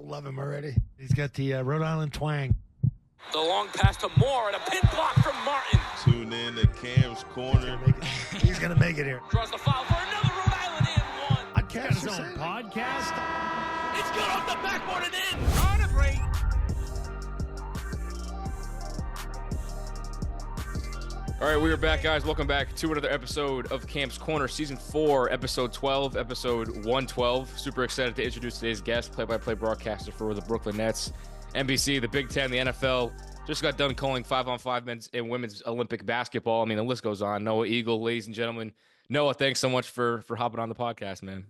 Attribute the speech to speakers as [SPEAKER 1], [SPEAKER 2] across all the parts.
[SPEAKER 1] Love him already. He's got the Rhode Island twang.
[SPEAKER 2] The long pass to Moore and a pin block from Martin.
[SPEAKER 3] Tune in to Cam's Corner.
[SPEAKER 1] He's going to make it here.
[SPEAKER 2] Draws the foul for another Rhode Island and one.
[SPEAKER 1] He's got his own podcast.
[SPEAKER 2] It's good off the backboard and in. On a break.
[SPEAKER 4] All right, we are back, guys. Welcome back to another episode of Cam's Corner, Season 4, Episode 12, Episode 112. Super excited to introduce today's guest, play-by-play broadcaster for the Brooklyn Nets, NBC, the Big Ten, the NFL. Just got done calling 5-on-5 men's and women's Olympic basketball. I mean, the list goes on. Noah Eagle, ladies and gentlemen. Noah, thanks so much for hopping on the podcast, man.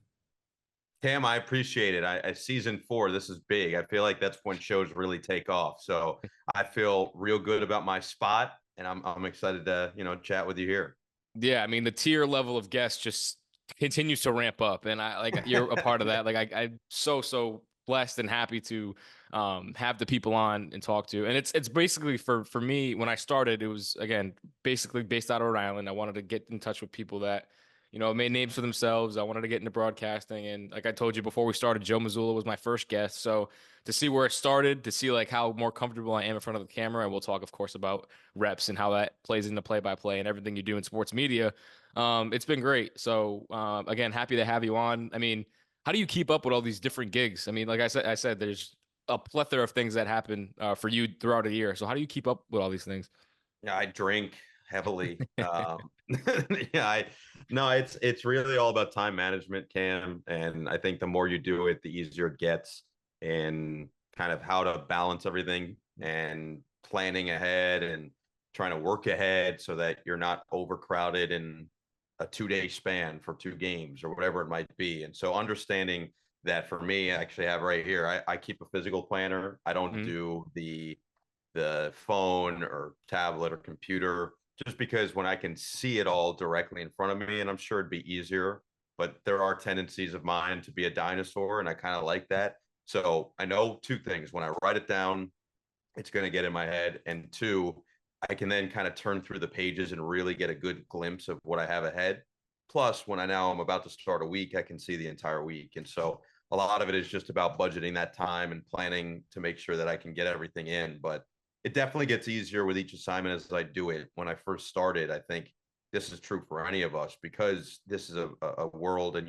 [SPEAKER 5] Cam, I appreciate it. I Season 4, this is big. I feel like that's when shows really take off. So I feel real good about my spot. And I'm excited to, chat with you here.
[SPEAKER 4] Yeah, I mean, the tier level of guests just continues to ramp up. And you're a part of that. I'm so blessed and happy to have the people on and talk to. And it's basically for me, when I started, it was, again, basically based out of Rhode Island. I wanted to get in touch with people that, made names for themselves. I wanted to get into broadcasting. And like I told you before we started, Joe Mazzulla was my first guest. So to see where it started, to see how more comfortable I am in front of the camera, and we'll talk, of course, about reps and how that plays into play-by-play and everything you do in sports media. It's been great. So again, happy to have you on. I mean, how do you keep up with all these different gigs? I mean, like I said, there's a plethora of things that happen for you throughout a year. So how do you keep up with all these things?
[SPEAKER 5] Yeah, I drink heavily. It's really all about time management, Cam. And I think the more you do it, the easier it gets, and kind of how to balance everything and planning ahead and trying to work ahead so that you're not overcrowded in a 2-day span for 2 games or whatever it might be. And so understanding that, for me, I actually have right here, I keep a physical planner. I don't do the phone or tablet or computer, just because when I can see it all directly in front of me, and I'm sure it'd be easier, but there are tendencies of mine to be a dinosaur, and I kind of like that. So I know 2 things. When I write it down, it's going to get in my head. And 2, I can then kind of turn through the pages and really get a good glimpse of what I have ahead. Plus, when I'm about to start a week, I can see the entire week. And so a lot of it is just about budgeting that time and planning to make sure that I can get everything in. But it definitely gets easier with each assignment as I do it. When I first started, I think this is true for any of us, because this is a world, and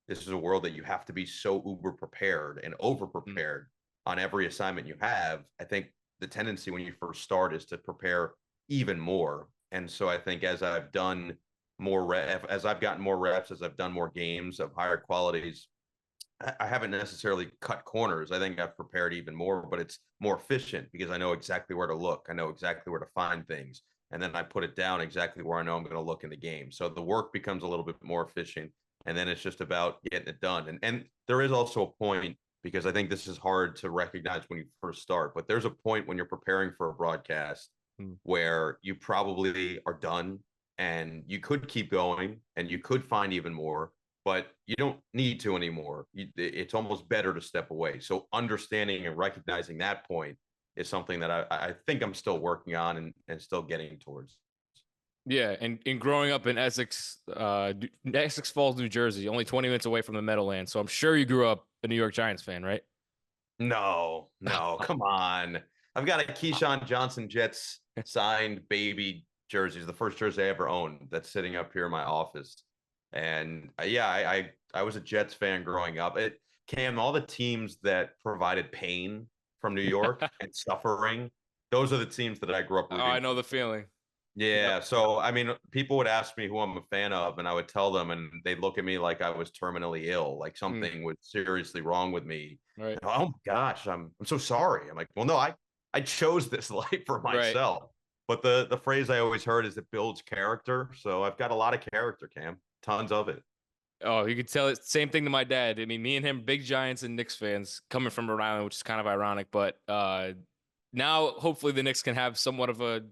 [SPEAKER 5] this is a world that you have to be so uber prepared and over prepared on every assignment you have. I think the tendency when you first start is to prepare even more. And so I think as I've done more as I've gotten more reps, as I've done more games of higher qualities, I haven't necessarily cut corners. I think I've prepared even more, but it's more efficient because I know exactly where to look. I know exactly where to find things. And then I put it down exactly where I know I'm going to look in the game. So the work becomes a little bit more efficient. And then it's just about getting it done. And there is also a point, because I think this is hard to recognize when you first start, but there's a point when you're preparing for a broadcast where you probably are done, and you could keep going and you could find even more, but you don't need to anymore. It's almost better to step away. So understanding and recognizing that point is something that I think I'm still working on and still getting towards.
[SPEAKER 4] Yeah, and growing up in Essex Falls, New Jersey, only 20 minutes away from the Meadowlands. So I'm sure you grew up a New York Giants fan, right?
[SPEAKER 5] No, come on. I've got a Keyshawn Johnson Jets signed baby jersey. It's the first jersey I ever owned that's sitting up here in my office. And I was a Jets fan growing up. Cam, all the teams that provided pain from New York and suffering, those are the teams that I grew up rooting
[SPEAKER 4] I know the feeling.
[SPEAKER 5] Yeah. So, I mean, people would ask me who I'm a fan of, and I would tell them, and they'd look at me like I was terminally ill, like something was seriously wrong with me.
[SPEAKER 4] Right.
[SPEAKER 5] Oh my gosh, I'm so sorry. I'm like, well, no, I chose this life for myself. Right. But the phrase I always heard is it builds character. So I've got a lot of character, Cam, tons of it.
[SPEAKER 4] Oh, you could tell it. Same thing to my dad. I mean, me and him, big Giants and Knicks fans, coming from Rhode Island, which is kind of ironic. But now, hopefully, the Knicks can have somewhat of a,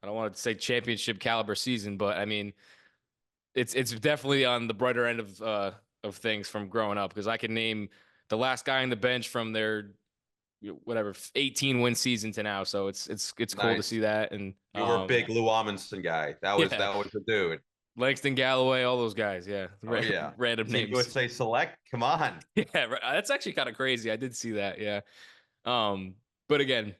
[SPEAKER 4] I don't want to say championship caliber season, but I mean, it's definitely on the brighter end of things from growing up, because I can name the last guy on the bench from their 18 win season to now. So it's cool to see that. And
[SPEAKER 5] you were a big Lou Amundsen guy. That was the dude.
[SPEAKER 4] Langston Galloway, all those guys. Yeah.
[SPEAKER 5] Oh yeah,
[SPEAKER 4] Random
[SPEAKER 5] Team
[SPEAKER 4] names.
[SPEAKER 5] USA Select. Come on.
[SPEAKER 4] Yeah. That's actually kind of crazy. I did see that. Yeah. But again,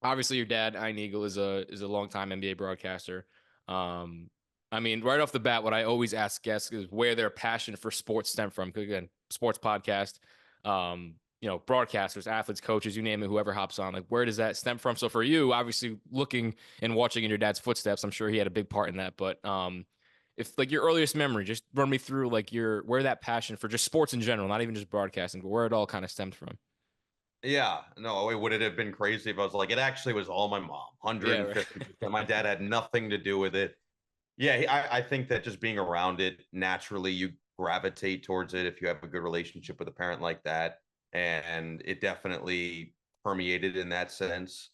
[SPEAKER 4] obviously your dad, Ian Eagle, is a longtime NBA broadcaster. Um, I mean, right off the bat, what I always ask guests is where their passion for sports stem from. 'Cause again, sports podcast, broadcasters, athletes, coaches, you name it, whoever hops on, like where does that stem from? So for you, obviously looking and watching in your dad's footsteps, I'm sure he had a big part in that. But if like your earliest memory, just run me through like where that passion for just sports in general, not even just broadcasting, but where it all kind of stemmed from.
[SPEAKER 5] Yeah, no, would it have been crazy if I was like, it actually was all my mom,
[SPEAKER 4] Yeah, right.
[SPEAKER 5] 150%. My dad had nothing to do with it. Yeah, I think that just being around it, naturally you gravitate towards it if you have a good relationship with a parent like that. And it definitely permeated in that sense.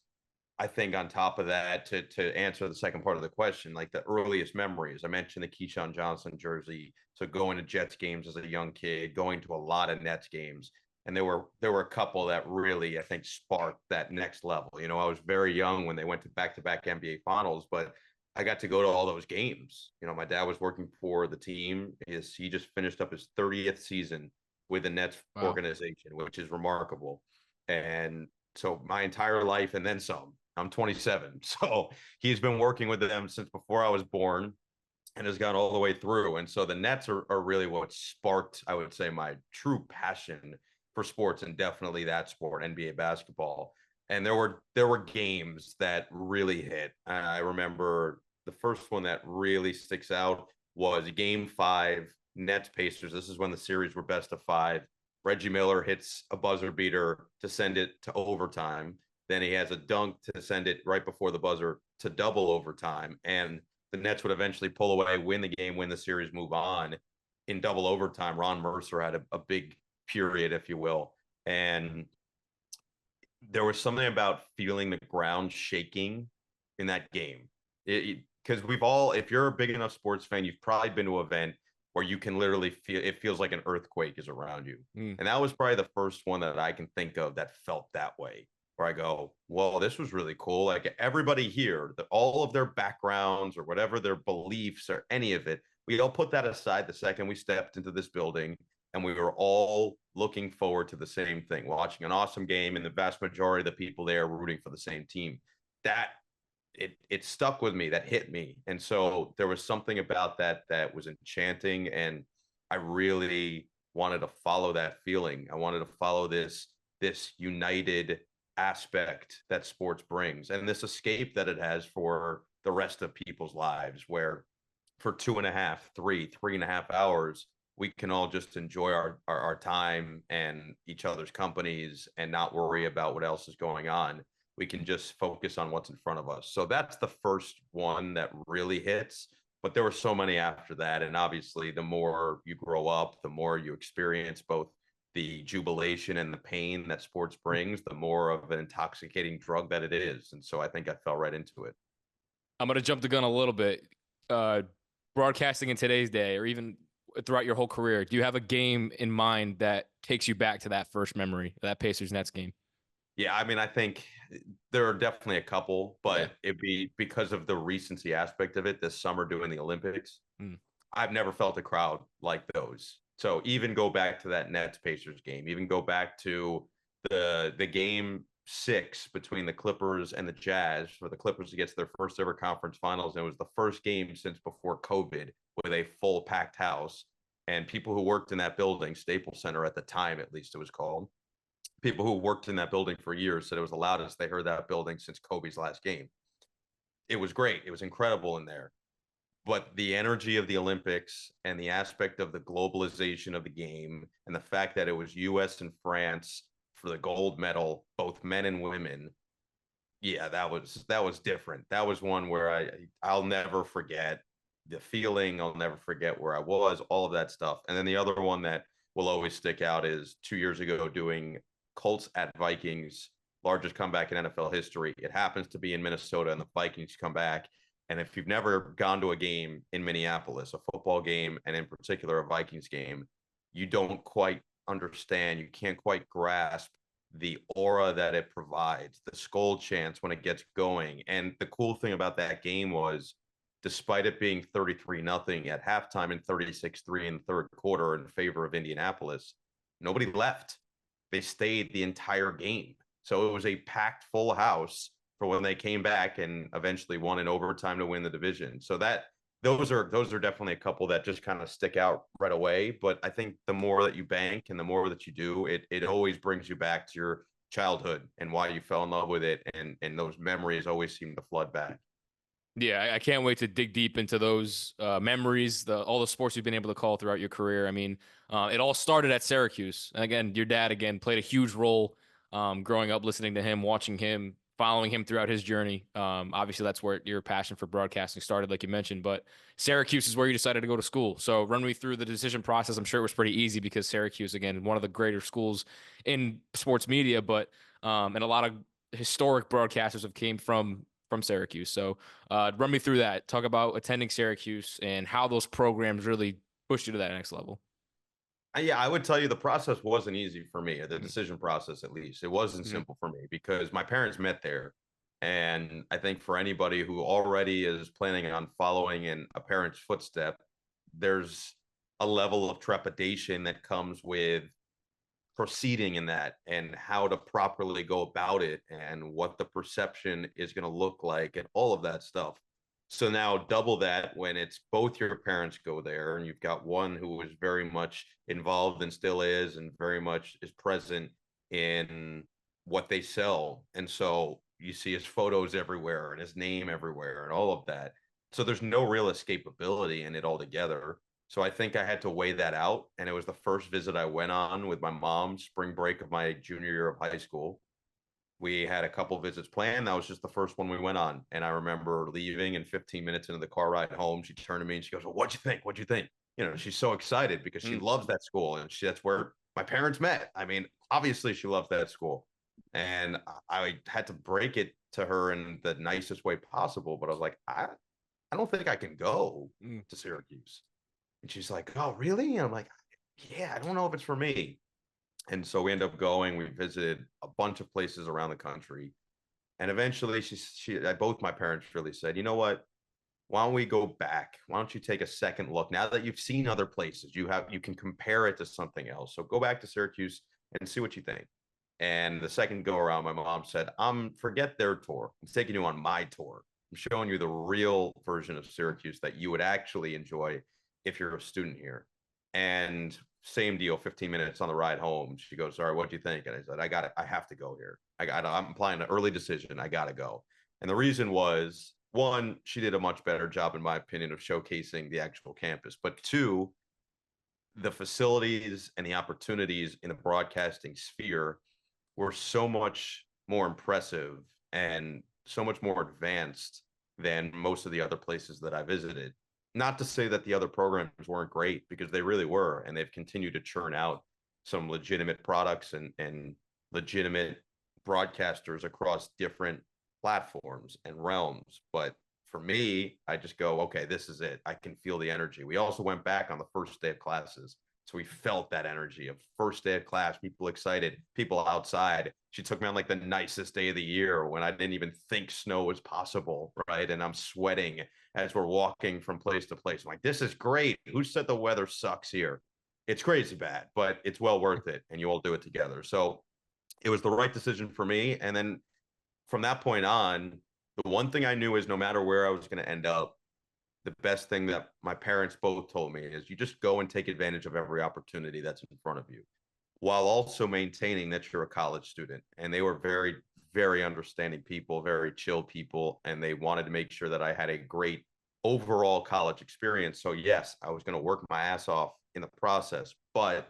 [SPEAKER 5] I think on top of that, to answer the second part of the question, like the earliest memories, I mentioned the Keyshawn Johnson jersey. So going to Jets games as a young kid, going to a lot of Nets games. And there were a couple that really, I think, sparked that next level. I was very young when they went to back-to-back NBA finals, but I got to go to all those games. My dad was working for the team. He just finished up his 30th season with the Nets
[SPEAKER 4] Wow.
[SPEAKER 5] organization, which is remarkable. And so my entire life and then some. I'm 27. So he's been working with them since before I was born and has gone all the way through. And so the Nets are really what sparked, I would say, my true passion for sports, and definitely that sport, NBA basketball. And there were games that really hit. I remember the first one that really sticks out was Game 5, Nets Pacers. This is when the series were best of 5. Reggie Miller hits a buzzer beater to send it to overtime. Then he has a dunk to send it right before the buzzer to double overtime. And the Nets would eventually pull away, win the game, win the series, move on. In double overtime, Ron Mercer had a big period, if you will. And there was something about feeling the ground shaking in that game. Because we've all, if you're a big enough sports fan, you've probably been to an event where you can literally feel, it feels like an earthquake is around you.
[SPEAKER 4] Mm.
[SPEAKER 5] And that was probably the first one that I can think of that felt that way, where I go, well, this was really cool. Like everybody here, all of their backgrounds or whatever their beliefs or any of it, we all put that aside the second we stepped into this building, and we were all looking forward to the same thing, watching an awesome game, and the vast majority of the people there rooting for the same team. That it stuck with me, that hit me. And so there was something about that that was enchanting, and I really wanted to follow that feeling. I wanted to follow this united aspect that sports brings, and this escape that it has for the rest of people's lives, where for 2.5, 3.5 hours, we can all just enjoy our time and each other's companies and not worry about what else is going on. We can just focus on what's in front of us. So that's the first one that really hits. But there were so many after that. And obviously, the more you grow up, the more you experience both the jubilation and the pain that sports brings, the more of an intoxicating drug that it is. And so I think I fell right into it.
[SPEAKER 4] I'm going to jump the gun a little bit. Broadcasting in today's day, or even throughout your whole career, do you have a game in mind that takes you back to that first memory, that Pacers Nets game?
[SPEAKER 5] Yeah, I mean, I think there are definitely a couple, but
[SPEAKER 4] Yeah.
[SPEAKER 5] it'd be because of the recency aspect of it this summer doing the Olympics.
[SPEAKER 4] Mm.
[SPEAKER 5] I've never felt a crowd like those. So even go back to that Nets Pacers game, even go back to the game 6 between the Clippers and the Jazz for the Clippers to get to their first ever conference finals. And it was the first game since before COVID with a full packed house, and people who worked in that building, Staples Center at the time, at least it was called, people who worked in that building for years said it was the loudest they heard that building since Kobe's last game. It was great. It was incredible in there. But the energy of the Olympics and the aspect of the globalization of the game and the fact that it was US and France for the gold medal, both men and women, yeah, that was different. That was one where I'll never forget the feeling. I'll never forget where I was, all of that stuff. And then the other one that will always stick out is 2 years ago doing Colts at Vikings, largest comeback in NFL history. It happens to be in Minnesota, and the Vikings come back. And if you've never gone to a game in Minneapolis, a football game, and in particular a Vikings game, you don't quite understand. You can't quite grasp the aura that it provides, the skull chants when it gets going. And the cool thing about that game was despite it being 33-0 at halftime and 36-3 in the third quarter in favor of Indianapolis, nobody left. They stayed the entire game. So it was a packed full house for when they came back and eventually won in overtime to win the division. So those are definitely a couple that just kind of stick out right away. But I think the more that you bank and the more that you do, it always brings you back to your childhood and why you fell in love with it. And those memories always seem to flood back.
[SPEAKER 4] Yeah, I can't wait to dig deep into those memories, all the sports you've been able to call throughout your career. I mean, it all started at Syracuse. And again, your dad, again, played a huge role growing up, listening to him, watching him, following him throughout his journey. Obviously, that's where your passion for broadcasting started, like you mentioned. But Syracuse is where you decided to go to school. So run me through the decision process. I'm sure it was pretty easy because Syracuse, again, one of the greater schools in sports media, but and a lot of historic broadcasters have came from Syracuse. So run me through that. Talk about attending Syracuse and how those programs really pushed you to that next level.
[SPEAKER 5] Yeah, I would tell you the process wasn't easy for me, the decision process at least. It wasn't simple for me because my parents met there. And I think for anybody who already is planning on following in a parent's footstep, there's a level of trepidation that comes with proceeding in that and how to properly go about it and what the perception is going to look like and all of that stuff. So now double that when it's both your parents go there and you've got one who is very much involved and still is and very much is present in what they sell. And so you see his photos everywhere and his name everywhere and all of that. So there's no real escapability in it altogether. So I think I had to weigh that out. And it was the first visit I went on with my mom, spring break of my junior year of high school. We had a couple visits planned. That was just the first one we went on. And I remember leaving and 15 minutes into the car ride home, she turned to me and she goes, well, what'd you think? What'd you think? You know, she's so excited because she loves that school. And that's where my parents met. I mean, obviously she loves that school. And I had to break it to her in the nicest way possible. But I was like, I don't think I can go to Syracuse. And she's like, oh, really? And I'm like, yeah, I don't know if it's for me. And so we ended up going. We visited a bunch of places around the country. And eventually both my parents really said, you know what? Why don't we go back? Why don't you take a second look? Now that you've seen other places, you can compare it to something else. So go back to Syracuse and see what you think. And the second go around, my mom said, forget their tour. I'm taking you on my tour. I'm showing you the real version of Syracuse that you would actually enjoy if you're a student here. And same deal, 15 minutes on the ride home. She goes, sorry, what do you think? And I said, I have to go here. I'm applying an early decision. I got to go. And the reason was, one, she did a much better job, in my opinion, of showcasing the actual campus. But two, the facilities and the opportunities in the broadcasting sphere were so much more impressive and so much more advanced than most of the other places that I visited. Not to say that the other programs weren't great, because they really were, and they've continued to churn out some legitimate products and legitimate broadcasters across different platforms and realms. But for me, I just go, okay, this is it. I can feel the energy. We also went back on the first day of classes. So we felt that energy of first day of class, people excited, people outside. She took me on like the nicest day of the year when I didn't even think snow was possible, right? And I'm sweating as we're walking from place to place. I'm like, this is great. Who said the weather sucks here? It's crazy bad, but it's well worth it. And you all do it together. So it was the right decision for me. And then from that point on, the one thing I knew is no matter where I was going to end up, the best thing that my parents both told me is you just go and take advantage of every opportunity that's in front of you, while also maintaining that you're a college student. And they were very, very understanding people, very chill people, and they wanted to make sure that I had a great overall college experience. So yes, I was going to work my ass off in the process, but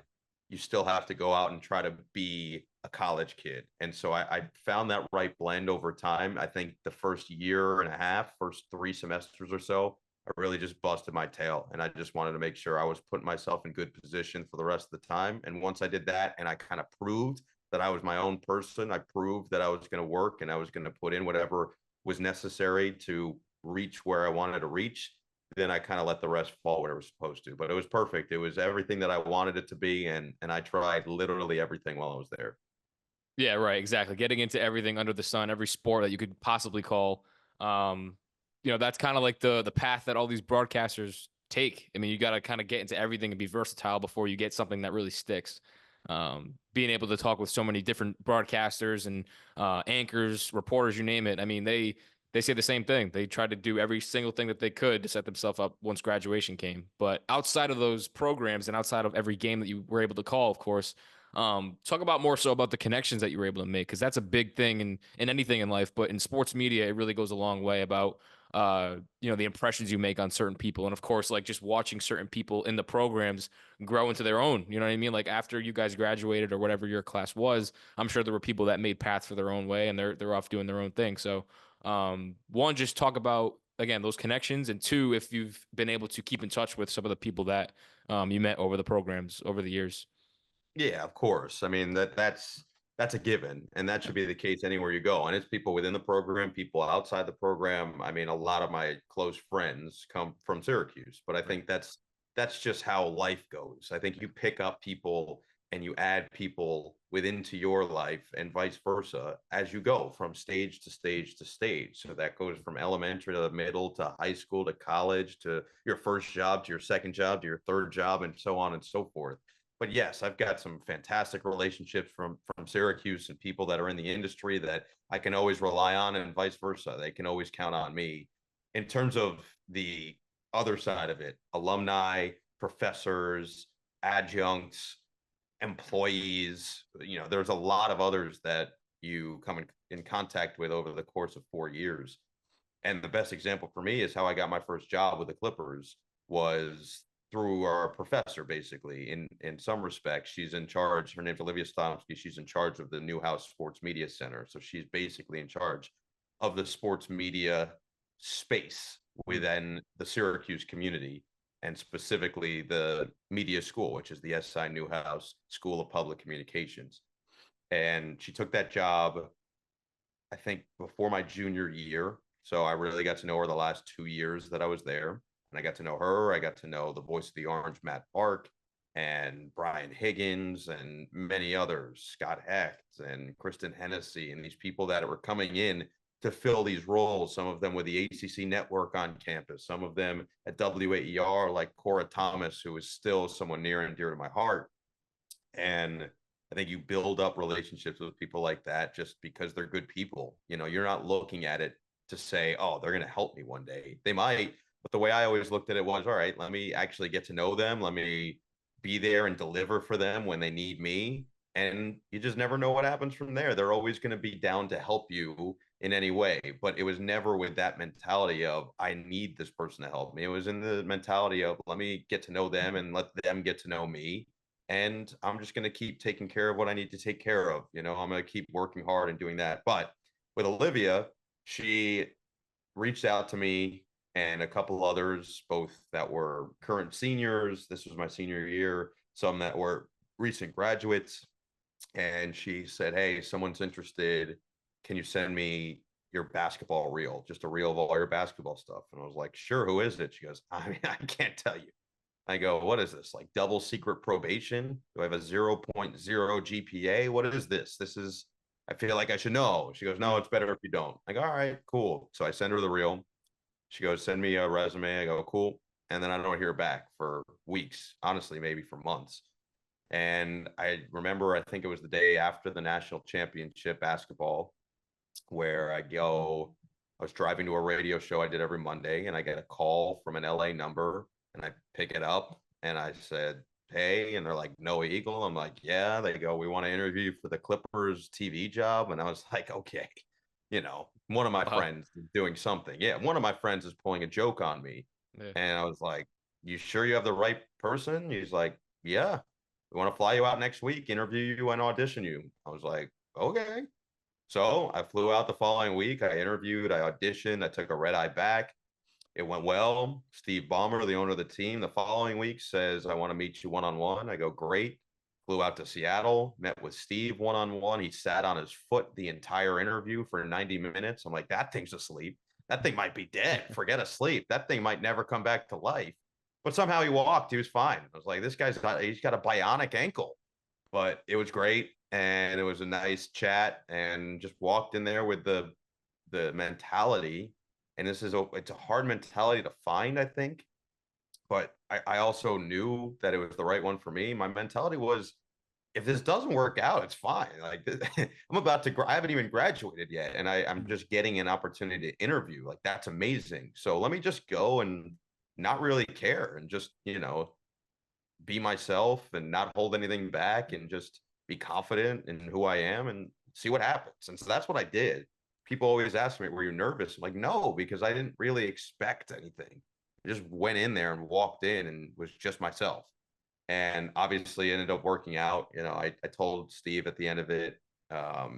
[SPEAKER 5] you still have to go out and try to be a college kid. And so I found that right blend over time. I think the first year and a half, first 3 semesters or so, I really just busted my tail, and I just wanted to make sure I was putting myself in good position for the rest of the time. And once I did that, and I kind of proved that I was my own person, I proved that I was going to work and I was going to put in whatever was necessary to reach where I wanted to reach, then I kind of let the rest fall where it was supposed to. But it was perfect. It was everything that I wanted it to be, and I tried literally everything while I was there.
[SPEAKER 4] Yeah, right. Exactly. Getting into everything under the sun, every sport that you could possibly call. that's kind of like the path that all these broadcasters take. I mean, you got to kind of get into everything and be versatile before you get something that really sticks. Being able to talk with so many different broadcasters and anchors, reporters, you name it. I mean, they say the same thing. They tried to do every single thing that they could to set themselves up once graduation came. But outside of those programs and outside of every game that you were able to call, of course, talk about more so about the connections that you were able to make, because that's a big thing in anything in life. But in sports media, it really goes a long way about the impressions you make on certain people. And of course, like just watching certain people in the programs grow into their own, you know what I mean? Like after you guys graduated or whatever your class was, I'm sure there were people that made paths for their own way and they're off doing their own thing. So one, just talk about, again, those connections, and two, if you've been able to keep in touch with some of the people that you met over the programs over the years.
[SPEAKER 5] Yeah, of course. I mean, that's a given, and that should be the case anywhere you go. And it's people within the program, people outside the program. I mean, a lot of my close friends come from Syracuse, but I think that's just how life goes. I think you pick up people and you add people within your life and vice versa as you go from stage to stage to stage. So that goes from elementary to middle to high school to college to your first job to your second job to your third job and so on and so forth. But yes, I've got some fantastic relationships from Syracuse and people that are in the industry that I can always rely on, and vice versa. They can always count on me. In terms of the other side of it, alumni, professors, adjuncts, employees, there's a lot of others that you come in contact with over the course of 4 years. And the best example for me is how I got my first job with the Clippers was through our professor. Basically, in some respects, she's in charge. Her name's Olivia Stomsky. She's in charge of the Newhouse Sports Media Center. So she's basically in charge of the sports media space within the Syracuse community, and specifically the media school, which is the SI Newhouse School of Public Communications. And she took that job, I think, before my junior year. So I really got to know her the last 2 years that I was there. And I got to know her. I got to know the voice of the Orange, Matt Park, and Brian Higgins, and many others, Scott Hecht and Kristen Hennessy, and these people that were coming in to fill these roles, some of them with the ACC network on campus, some of them at WAER, like Cora Thomas, who is still someone near and dear to my heart. And I think you build up relationships with people like that just because they're good people. You're not looking at it to say, oh, they're going to help me one day. They might, but the way I always looked at it was, all right, let me actually get to know them. Let me be there and deliver for them when they need me. And you just never know what happens from there. They're always going to be down to help you in any way, but it was never with that mentality of, I need this person to help me. It was in the mentality of, let me get to know them and let them get to know me. And I'm just going to keep taking care of what I need to take care of. I'm going to keep working hard and doing that. But with Olivia, she reached out to me and a couple others, both that were current seniors. This was my senior year, some that were recent graduates. And she said, hey, someone's interested. Can you send me your basketball reel, just a reel of all your basketball stuff? And I was like, sure, who is it? She goes, I mean, I can't tell you. I go, what is this? Like double secret probation? Do I have a 0.0 GPA? What is this? I feel like I should know. She goes, no, it's better if you don't. I go, all right, cool. So I send her the reel. She goes, send me a resume. I go, cool. And then I don't hear back for weeks, honestly, maybe for months. And I remember, I think it was the day after the national championship basketball, where I was driving to a radio show I did every Monday, and I get a call from an LA number, and I pick it up, and I said, hey, and they're like, Noah Eagle. I'm like, yeah. They go, we want to interview you for the Clippers TV job. And I was like, okay, one of my friends is doing something. Yeah, one of my friends is pulling a joke on me. Yeah. And I was like, you sure you have the right person? He's like, yeah. We want to fly you out next week, interview you, and audition you. I was like, okay. So I flew out the following week. I interviewed, I auditioned, I took a red eye back. It went well. Steve Ballmer, the owner of the team, the following week says, I want to meet you one-on-one. I go, great. Flew out to Seattle, met with Steve one-on-one. He sat on his foot the entire interview for 90 minutes. I'm like, that thing's asleep. That thing might be dead. Forget asleep. That thing might never come back to life. But somehow he walked. He was fine. I was like, he's got a bionic ankle. But it was great. And it was a nice chat, and just walked in there with the mentality And it's a hard mentality to find, I think. But I also knew that it was the right one for me. My mentality was, if this doesn't work out, it's fine. Like I'm about to, I haven't even graduated yet, and I'm just getting an opportunity to interview. Like that's amazing. So let me just go and not really care and just, be myself and not hold anything back and just be confident in who I am and see what happens. And so that's what I did. People always ask me, were you nervous? I'm like, no, because I didn't really expect anything. I just went in there and walked in and was just myself. And obviously ended up working out. I told Steve at the end of it,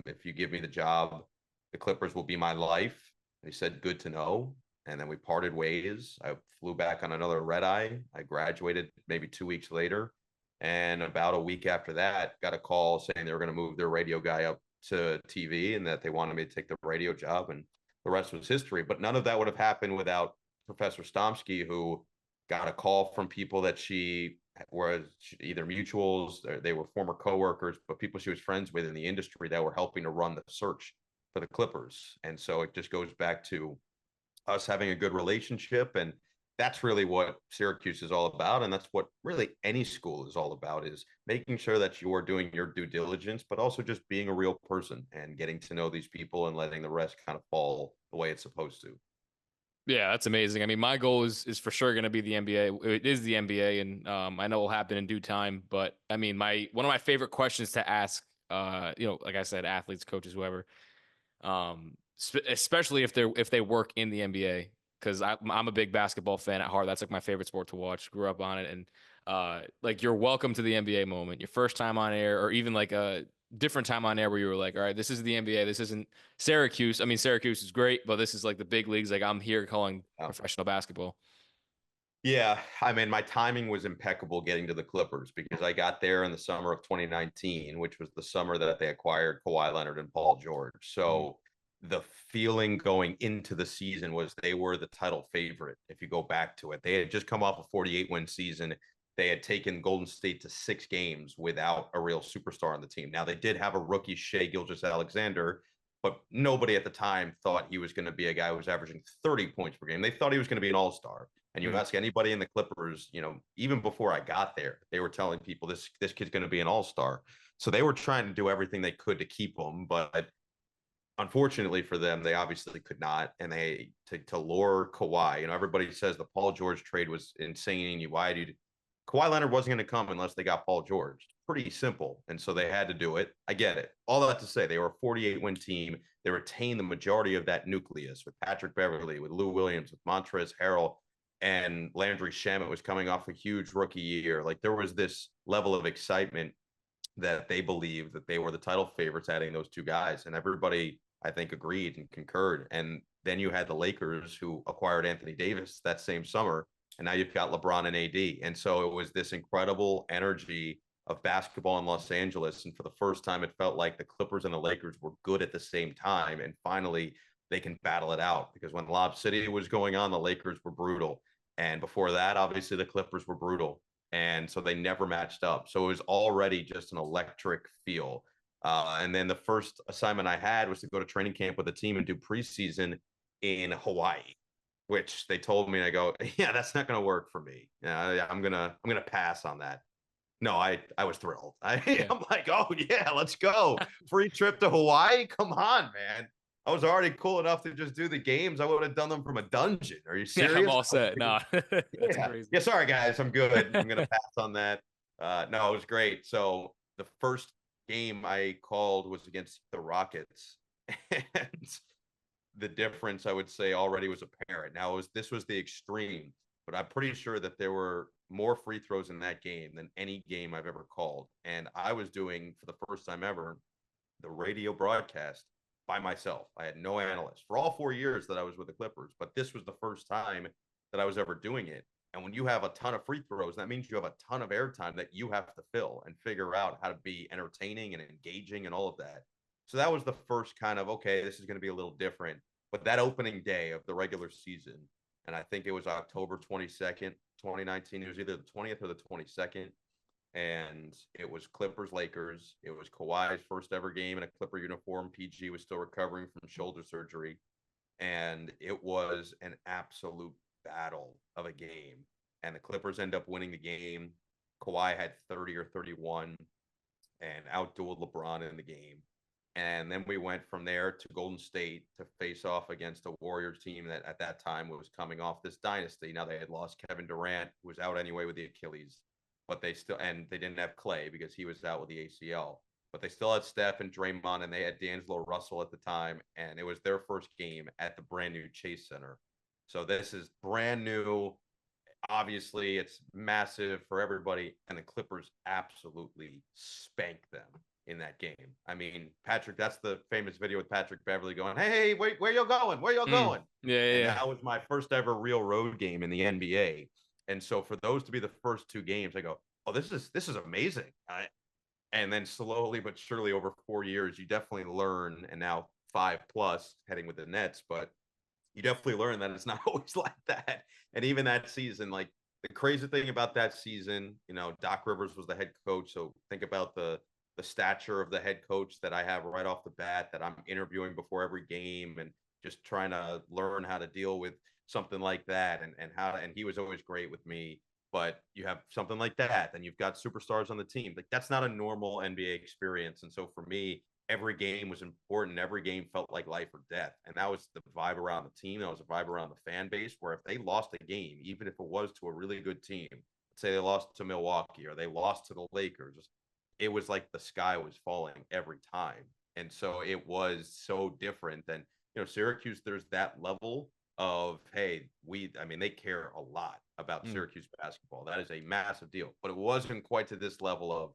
[SPEAKER 5] if you give me the job, the Clippers will be my life. And he said, good to know. And then we parted ways. I flew back on another red eye. I graduated maybe 2 weeks later. And about a week after that, got a call saying they were going to move their radio guy up to TV and that they wanted me to take the radio job. And the rest was history. But none of that would have happened without Professor Stomsky, who got a call from people that she was either mutuals, or they were former coworkers, but people she was friends with in the industry that were helping to run the search for the Clippers. And so it just goes back to us having a good relationship. And that's really what Syracuse is all about. And that's what really any school is all about, is making sure that you are doing your due diligence, but also just being a real person and getting to know these people and letting the rest kind of fall the way it's supposed to.
[SPEAKER 4] Yeah, that's amazing. I mean, my goal is for sure going to be the NBA. It is the NBA, and I know it will happen in due time. But I mean, one of my favorite questions to ask, like I said, athletes, coaches, whoever, especially if they work in the NBA, because I'm a big basketball fan at heart. That's like my favorite sport to watch. Grew up on it, and like your welcome to the NBA moment, your first time on air, or even like a different time on air where you were like, all right, this is the NBA. This isn't Syracuse. I mean, Syracuse is great, but this is like the big leagues. Like I'm here calling professional basketball.
[SPEAKER 5] Yeah, I mean, my timing was impeccable getting to the Clippers, because I got there in the summer of 2019, which was the summer that they acquired Kawhi Leonard and Paul George. So the feeling going into the season was they were the title favorite. If you go back to it, they had just come off a 48-win season. They had taken Golden State to 6 games without a real superstar on the team. Now, they did have a rookie, Shea Gilgeous-Alexander, but nobody at the time thought he was going to be a guy who was averaging 30 points per game. They thought he was going to be an all-star. And you ask anybody in the Clippers, even before I got there, they were telling people this kid's going to be an all-star. So they were trying to do everything they could to keep him, but unfortunately for them, they obviously could not. And they to lure Kawhi, everybody says the Paul George trade was insane. Kawhi Leonard wasn't going to come unless they got Paul George. Pretty simple. And so they had to do it. I get it. All that to say, they were a 48-win team. They retained the majority of that nucleus with Patrick Beverley, with Lou Williams, with Montrezl Harrell, and Landry Shamet was coming off a huge rookie year. Like there was this level of excitement that they believed that they were the title favorites, adding those two guys. And everybody, I think, agreed and concurred. And then you had the Lakers, who acquired Anthony Davis that same summer. And now you've got LeBron and AD. And so it was this incredible energy of basketball in Los Angeles. And for the first time, it felt like the Clippers and the Lakers were good at the same time. And finally, they can battle it out, because when Lob City was going on, the Lakers were brutal. And before that, obviously, the Clippers were brutal. And so they never matched up. So it was already just an electric feel. And then the first assignment I had was to go to training camp with the team and do preseason in Hawaii, which they told me, and I go, yeah, that's not going to work for me. I'm gonna pass on that. No, I was thrilled. I'm like, oh yeah, let's go. Free trip to Hawaii. Come on, man. I was already cool enough to just do the games. I would have done them from a dungeon. Are you serious?
[SPEAKER 4] Yeah, I'm all set. No, that's crazy.
[SPEAKER 5] Yeah, sorry guys, I'm good. I'm gonna pass on that. No, it was great. So the first game I called was against the Rockets, and the difference, I would say, already was apparent. Now this was the extreme, but I'm pretty sure that there were more free throws in that game than any game I've ever called. And I was doing, for the first time ever, the radio broadcast by myself. I had no analyst for all 4 years that I was with the Clippers, but this was the first time that I was ever doing it. And when you have a ton of free throws, that means you have a ton of airtime that you have to fill and figure out how to be entertaining and engaging and all of that. So that was the first kind of, okay, this is going to be a little different. But that opening day of the regular season, and I think it was October 22nd, 2019, it was either the 20th or the 22nd, and it was Clippers-Lakers. It was Kawhi's first ever game in a Clipper uniform. PG was still recovering from shoulder surgery. and it was an absolute battle of a game. And the Clippers end up winning the game. Kawhi had 30 or 31 and outdueled LeBron in the game. And then we went from there to Golden State to face off against a Warriors team that at that time was coming off this dynasty. Now they had lost Kevin Durant, who was out anyway with the Achilles, but they didn't have Clay because he was out with the ACL. But they still had Steph and Draymond, and they had D'Angelo Russell at the time, and it was their first game at the brand new Chase Center. So this is brand new. Obviously, it's massive for everybody, and the Clippers absolutely spanked them in that game. I mean, Patrick, that's the famous video with Patrick Beverly going, "Hey, wait, where you going? Where you going?" And that was my first ever real road game in the NBA. And so for those to be the first two games, I go, "Oh, this is amazing." And then slowly but surely over 4 years, you definitely learn, and now 5+ heading with the Nets, but you definitely learn that it's not always like that. And even that season, like the crazy thing about that season, Doc Rivers was the head coach. So think about the stature of the head coach that I have right off the bat, that I'm interviewing before every game and just trying to learn how to deal with something like that, and he was always great with me. But you have something like that, then you've got superstars on the team. Like that's not a normal NBA experience. And so for me, every game was important. Every game felt like life or death. And that was the vibe around the team. That was the vibe around the fan base, where if they lost a game, even if it was to a really good team, let's say they lost to Milwaukee or they lost to the Lakers, it was like the sky was falling every time. And so it was so different than, Syracuse, there's that level of, hey, they care a lot about Syracuse basketball. That is a massive deal. But it wasn't quite to this level of,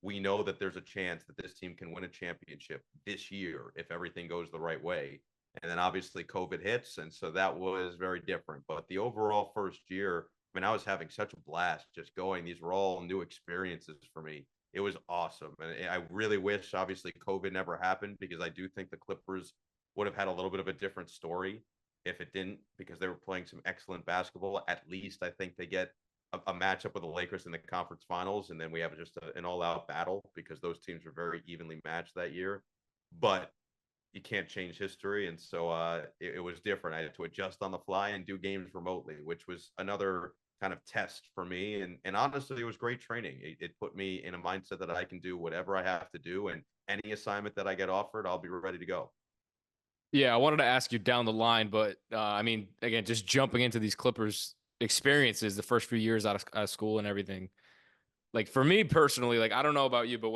[SPEAKER 5] we know that there's a chance that this team can win a championship this year if everything goes the right way. And then obviously COVID hits. And so that was very different. But the overall first year, I was having such a blast just going. These were all new experiences for me. It was awesome. And I really wish, obviously, COVID never happened, because I do think the Clippers would have had a little bit of a different story if it didn't, because they were playing some excellent basketball. At least I think they get a matchup with the Lakers in the conference finals, and then we have just an all-out battle, because those teams were very evenly matched that year. But you can't change history, and so it was different. I had to adjust on the fly and do games remotely, which was another kind of test for me. And honestly, it was great training. It put me in a mindset that I can do whatever I have to do, and any assignment that I get offered, I'll be ready to go.
[SPEAKER 4] Yeah, I wanted to ask you down the line, but again, just jumping into these Clippers experiences, the first few years out of school and everything. Like for me personally, like I don't know about you, but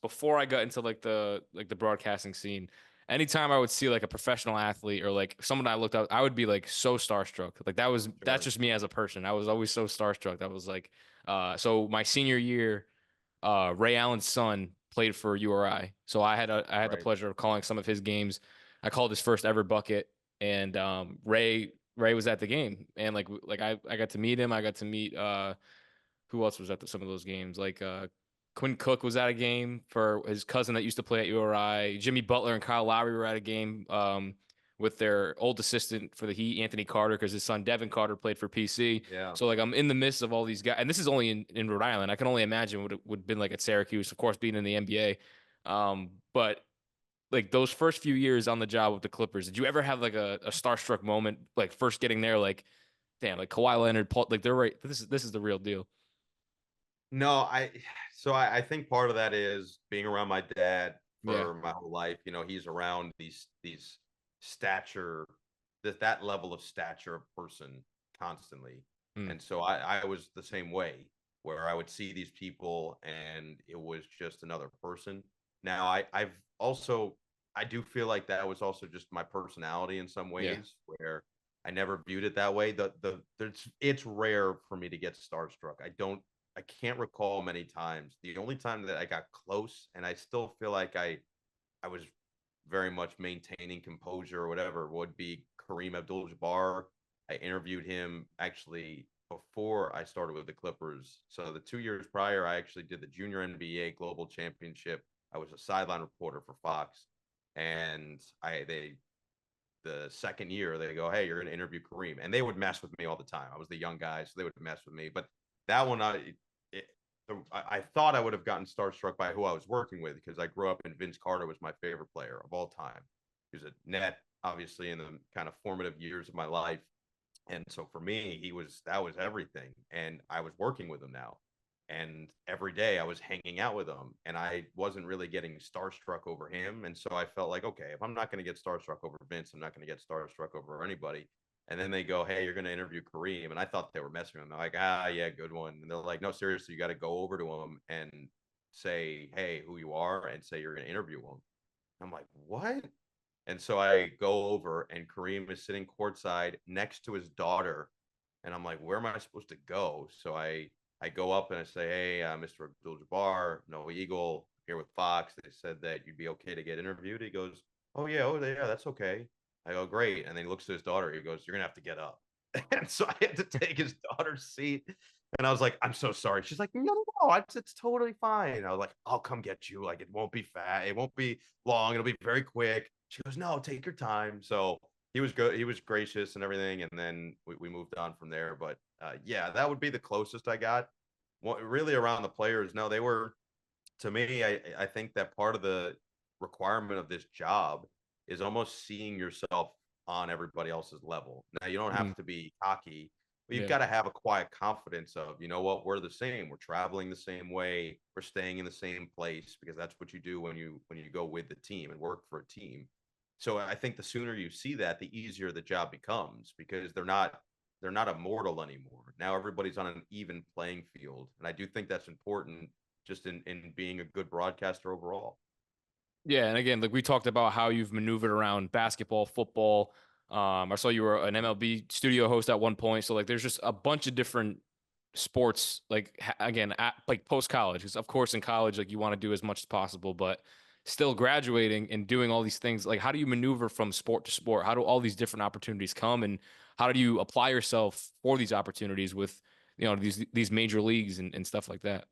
[SPEAKER 4] before I got into the broadcasting scene, anytime I would see like a professional athlete or like someone I looked up, I would be like so starstruck. Like that's just me as a person. I was always so starstruck. That was like, so my senior year, Ray Allen's son played for URI, so I had the pleasure of calling some of his games. I called his first ever bucket, and Ray was at the game, and I got to meet him. I got to meet who else was at some of those games? Like Quinn Cook was at a game for his cousin that used to play at URI. Jimmy Butler and Kyle Lowry were at a game with their old assistant for the Heat, Anthony Carter, because his son Devin Carter played for PC.
[SPEAKER 5] Yeah.
[SPEAKER 4] So like I'm in the midst of all these guys, and this is only in Rhode Island. I can only imagine what it would have been like at Syracuse, of course, being in the NBA. But like those first few years on the job with the Clippers, did you ever have like a starstruck moment, like first getting there, like damn, like Kawhi Leonard, Paul, like they're right. This is the real deal.
[SPEAKER 5] No, I think part of that is being around my dad for
[SPEAKER 4] Yeah.
[SPEAKER 5] my whole life. He's around these stature, that level of stature of person constantly.
[SPEAKER 4] Mm.
[SPEAKER 5] And so I was the same way, where I would see these people and it was just another person. Now I do feel like that was also just my personality in some
[SPEAKER 4] Yeah.
[SPEAKER 5] ways, where I never viewed it that way. It's rare for me to get starstruck. I can't recall many times. The only time that I got close, and I still feel like I was very much maintaining composure or whatever, would be Kareem Abdul-Jabbar. I interviewed him actually before I started with the Clippers. So the 2 years prior, I actually did the Junior NBA Global Championship. I was a sideline reporter for Fox, and the second year they go, "Hey, you're going to interview Kareem," and they would mess with me all the time. I was the young guy, so they would mess with me. But that one, I thought I would have gotten starstruck by who I was working with, because I grew up and Vince Carter was my favorite player of all time. He was a net obviously in the kind of formative years of my life. And so for me, that was everything. And I was working with him now. And every day I was hanging out with him and I wasn't really getting starstruck over him. And so I felt like, okay, if I'm not going to get starstruck over Vince, I'm not going to get starstruck over anybody. And then they go, hey, you're going to interview Kareem. And I thought they were messing with me. They're like, ah, yeah, good one. And they're like, no, seriously, you got to go over to him and say, hey, who you are, and say you're going to interview him. I'm like, what? And so I go over, and Kareem is sitting courtside next to his daughter. And I'm like, where am I supposed to go? So I go up and I say, hey, Mr. Abdul-Jabbar, No Eagle, here with Fox. They said that you'd be okay to get interviewed. He goes, oh, yeah, that's okay. I go, great. And then he looks to his daughter. He goes, you're going to have to get up. And so I had to take his daughter's seat. And I was like, I'm so sorry. She's like, no, it's totally fine. I was like, I'll come get you. Like, it won't be fat. It won't be long. It'll be very quick. She goes, no, take your time. So he was good. He was gracious and everything. And then we moved on from there. But yeah, that would be the closest I got. Really around the players, no, they were, to me, I think that part of the requirement of this job is almost seeing yourself on everybody else's level. Now, you don't have to be cocky, but you've
[SPEAKER 4] Yeah.
[SPEAKER 5] got to have a quiet confidence of, you know what, we're the same. We're traveling the same way. We're staying in the same place, because that's what you do when you go with the team and work for a team. So I think the sooner you see that, the easier the job becomes, because they're not immortal anymore. Now everybody's on an even playing field. And I do think that's important, just in being a good broadcaster overall.
[SPEAKER 4] Yeah, and again, like we talked about how you've maneuvered around basketball, football. I saw you were an MLB studio host at one point. So like, there's just a bunch of different sports. Like again, like post college, because of course in college, like you want to do as much as possible, but still graduating and doing all these things. Like, how do you maneuver from sport to sport? How do all these different opportunities come, and how do you apply yourself for these opportunities with these major leagues and stuff like that?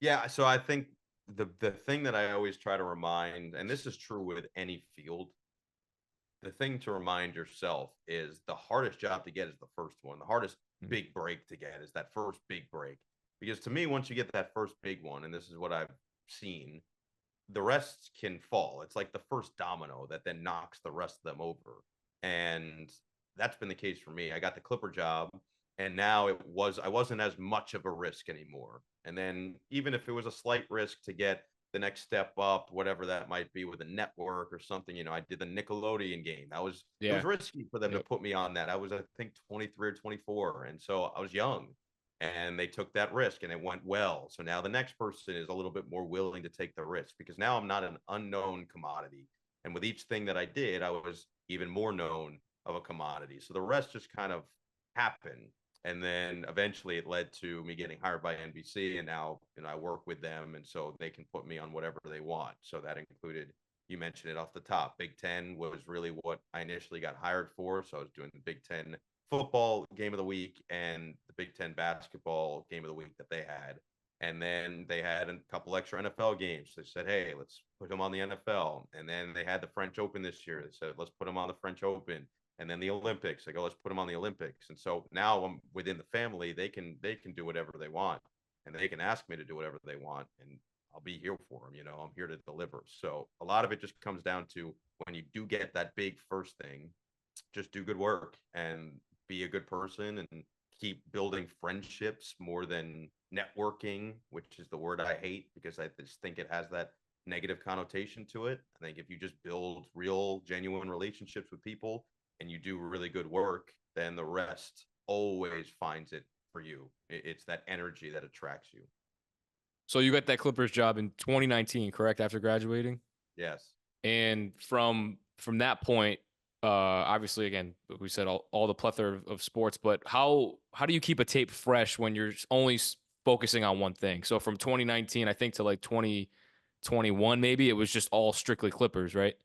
[SPEAKER 5] Yeah, so I think the thing that I always try to remind, and this is true with any field, the thing to remind yourself is the hardest job to get is the first one. The hardest big break to get is that first big break. Because to me, once you get that first big one, and this is what I've seen, the rest can fall. It's like the first domino that then knocks the rest of them over. And that's been the case for me. I got the Clipper job, and now I wasn't as much of a risk anymore. And then even if it was a slight risk to get the next step up, whatever that might be with a network or something, I did the Nickelodeon game. It was
[SPEAKER 4] Yeah.
[SPEAKER 5] risky for them to
[SPEAKER 4] Yep.
[SPEAKER 5] put me on that. I was, I think, 23 or 24. And so I was young, and they took that risk and it went well. So now the next person is a little bit more willing to take the risk, because now I'm not an unknown commodity. And with each thing that I did, I was even more known of a commodity. So the rest just kind of happened. And then eventually it led to me getting hired by NBC. And now, I work with them. And so they can put me on whatever they want. So that included, you mentioned it off the top, Big Ten was really what I initially got hired for. So I was doing the Big Ten football game of the week and the Big Ten basketball game of the week that they had. And then they had a couple extra NFL games. They said, hey, let's put them on the NFL. And then they had the French Open this year. They said, let's put them on the French Open. And then the Olympics. They go, let's put them on the Olympics. And so now I'm within the family. They can do whatever they want, and they can ask me to do whatever they want, and I'll be here for them. I'm here to deliver. So a lot of it just comes down to, when you do get that big first thing, just do good work and be a good person, and keep building friendships more than networking, which is the word I hate, because I just think it has that negative connotation to it. I think if you just build real, genuine relationships with people and you do really good work, then the rest always finds it for you. It's that energy that attracts you.
[SPEAKER 4] So you got that Clippers job in 2019, correct? After graduating?
[SPEAKER 5] Yes.
[SPEAKER 4] And from that point, obviously, again, we said all the plethora of sports, but how do you keep a tape fresh when you're only focusing on one thing? So from 2019, I think, to like 2021, maybe it was just all strictly Clippers, right?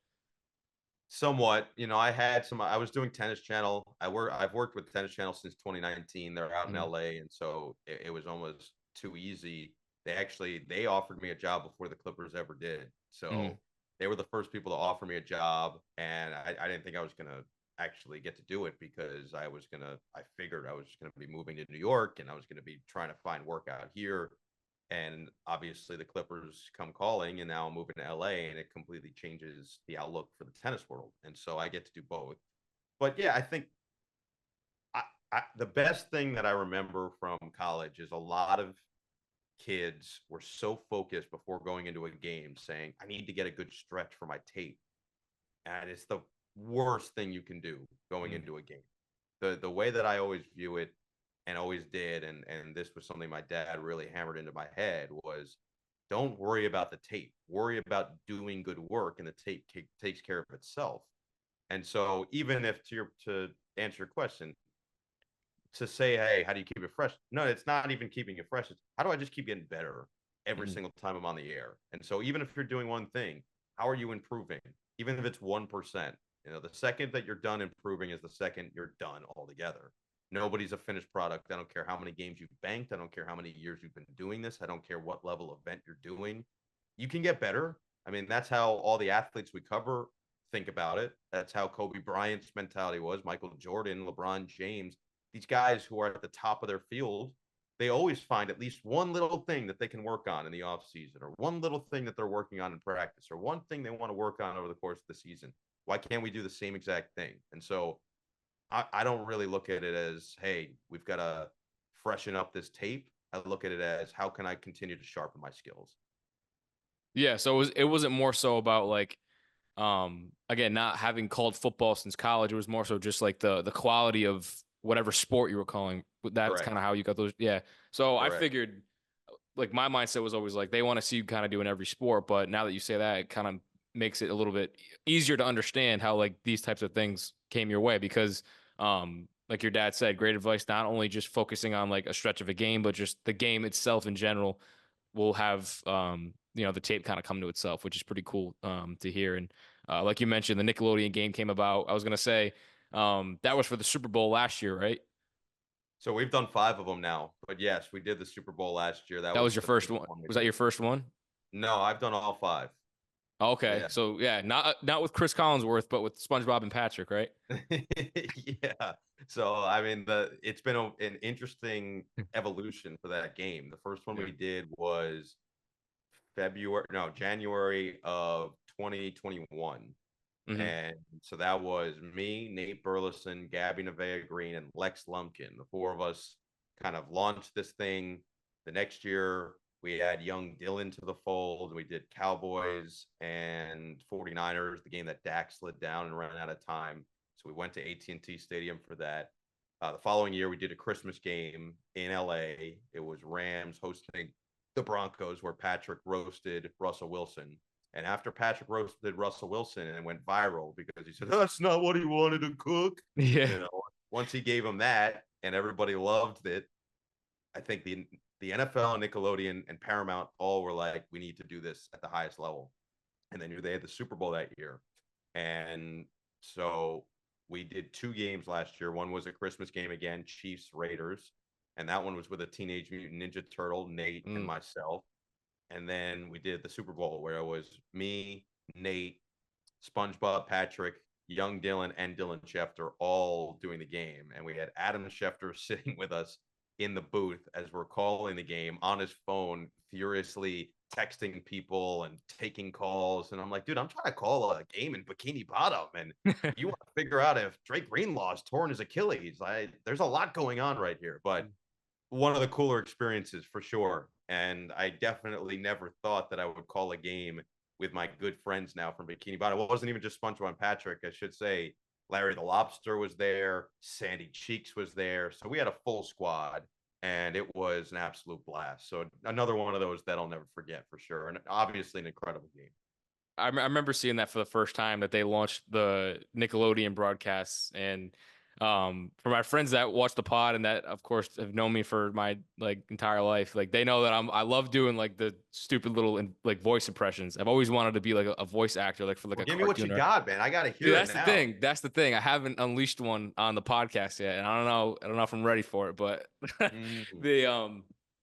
[SPEAKER 5] Somewhat. I was doing Tennis Channel. I've worked with Tennis Channel since 2019. They're out in
[SPEAKER 4] Mhm.
[SPEAKER 5] LA, and so it was almost too easy. They offered me a job before the Clippers ever did.
[SPEAKER 4] Mhm.
[SPEAKER 5] So they were the first people to offer me a job, and I didn't think I was gonna actually get to do it, because I figured I was just gonna be moving to New York, and I was gonna be trying to find work out here. And obviously the Clippers come calling, and now I'm moving to LA, and it completely changes the outlook for the tennis world. And so I get to do both. But yeah, I think I, the best thing that I remember from college is a lot of kids were so focused before going into a game saying, I need to get a good stretch for my tape. And it's the worst thing you can do going into a game. The way that I always view it and always did, and this was something my dad really hammered into my head, was don't worry about the tape. Worry about doing good work, and the tape takes care of itself. And so even if to answer your question, to say, hey, how do you keep it fresh? No, it's not even keeping it fresh. It's how do I just keep getting better every single time I'm on the air? And so even if you're doing one thing, how are you improving? Even if it's 1%, the second that you're done improving is the second you're done altogether. Nobody's a finished product. I don't care how many games you've banked. I don't care how many years you've been doing this. I don't care what level of event you're doing. You can get better. I mean, that's how all the athletes we cover think about it. That's how Kobe Bryant's mentality was, Michael Jordan, LeBron James. These guys who are at the top of their field, they always find at least one little thing that they can work on in the offseason, or one little thing that they're working on in practice, or one thing they want to work on over the course of the season. Why can't we do the same exact thing? And so I don't really look at it as, hey, we've got to freshen up this tape. I look at it as, how can I continue to sharpen my skills?
[SPEAKER 4] Yeah, so it wasn't more so about like again, not having called football since college. It was more so just like the quality of whatever sport you were calling. That's kind of how you got those. Yeah. So
[SPEAKER 5] Correct.
[SPEAKER 4] I figured like my mindset was always like they want to see you kind of doing every sport, but now that you say that, it kind of makes it a little bit easier to understand how like these types of things came your way, because like your dad said, great advice, not only just focusing on like a stretch of a game, but just the game itself in general will have the tape kind of come to itself, which is pretty cool to hear. And like you mentioned, the Nickelodeon game came about. I was gonna say that was for the Super Bowl last year, right?
[SPEAKER 5] So we've done 5 of them now, but yes, we did the Super Bowl last year.
[SPEAKER 4] That was your first one. Was that your first one?
[SPEAKER 5] No, I've done all 5.
[SPEAKER 4] Okay,
[SPEAKER 5] Yeah.
[SPEAKER 4] so yeah, not with Chris Collinsworth, but with SpongeBob and Patrick, right?
[SPEAKER 5] Yeah. So I mean, it's been an interesting evolution for that game. The first one we did was January of 2021. And so that was me, Nate Burleson, Gabby Nevaeh Green, and Lex Lumpkin. The 4 of us kind of launched this thing. The next year, we had young Dylan to the fold. We did Cowboys and 49ers, the game that Dak slid down and ran out of time. So we went to AT&T Stadium for that. The following year, we did a Christmas game in LA. It was Rams hosting the Broncos, where Patrick roasted Russell Wilson. And after Patrick roasted Russell Wilson and it went viral because he said, that's not what he wanted to cook.
[SPEAKER 4] Yeah.
[SPEAKER 5] Once he gave him that and everybody loved it, I think the NFL, Nickelodeon, and Paramount all were like, we need to do this at the highest level. And then they had the Super Bowl that year. And so we did 2 games last year. One was a Christmas game again, Chiefs, Raiders. And that one was with a Teenage Mutant Ninja Turtle, Nate, and myself. And then we did the Super Bowl, where it was me, Nate, SpongeBob, Patrick, young Dylan, and Dylan Schefter all doing the game. And we had Adam Schefter sitting with us in the booth as we're calling the game on his phone, furiously texting people and taking calls. And I'm like, dude, I'm trying to call a game in Bikini Bottom, and you want to figure out if Drake Greenlaw's torn his Achilles. There's a lot going on right here, but one of the cooler experiences for sure. And I definitely never thought that I would call a game with my good friends now from Bikini Bottom. It wasn't even just SpongeBob and Patrick. I should say Larry the Lobster was there. Sandy Cheeks was there. So we had a full squad, and it was an absolute blast. So another one of those that I'll never forget for sure. And obviously an incredible game.
[SPEAKER 4] I remember seeing that for the first time, that they launched the Nickelodeon broadcasts. And for my friends that watch the pod and that of course have known me for my like entire life, like they know that I love doing like the stupid little like voice impressions. I've always wanted to be like a voice actor, like for like a
[SPEAKER 5] give me what you got, man. I gotta hear
[SPEAKER 4] Dude,
[SPEAKER 5] it
[SPEAKER 4] that's
[SPEAKER 5] now.
[SPEAKER 4] the thing. That's the thing. I haven't unleashed one on the podcast yet, and I don't know if I'm ready for it, but but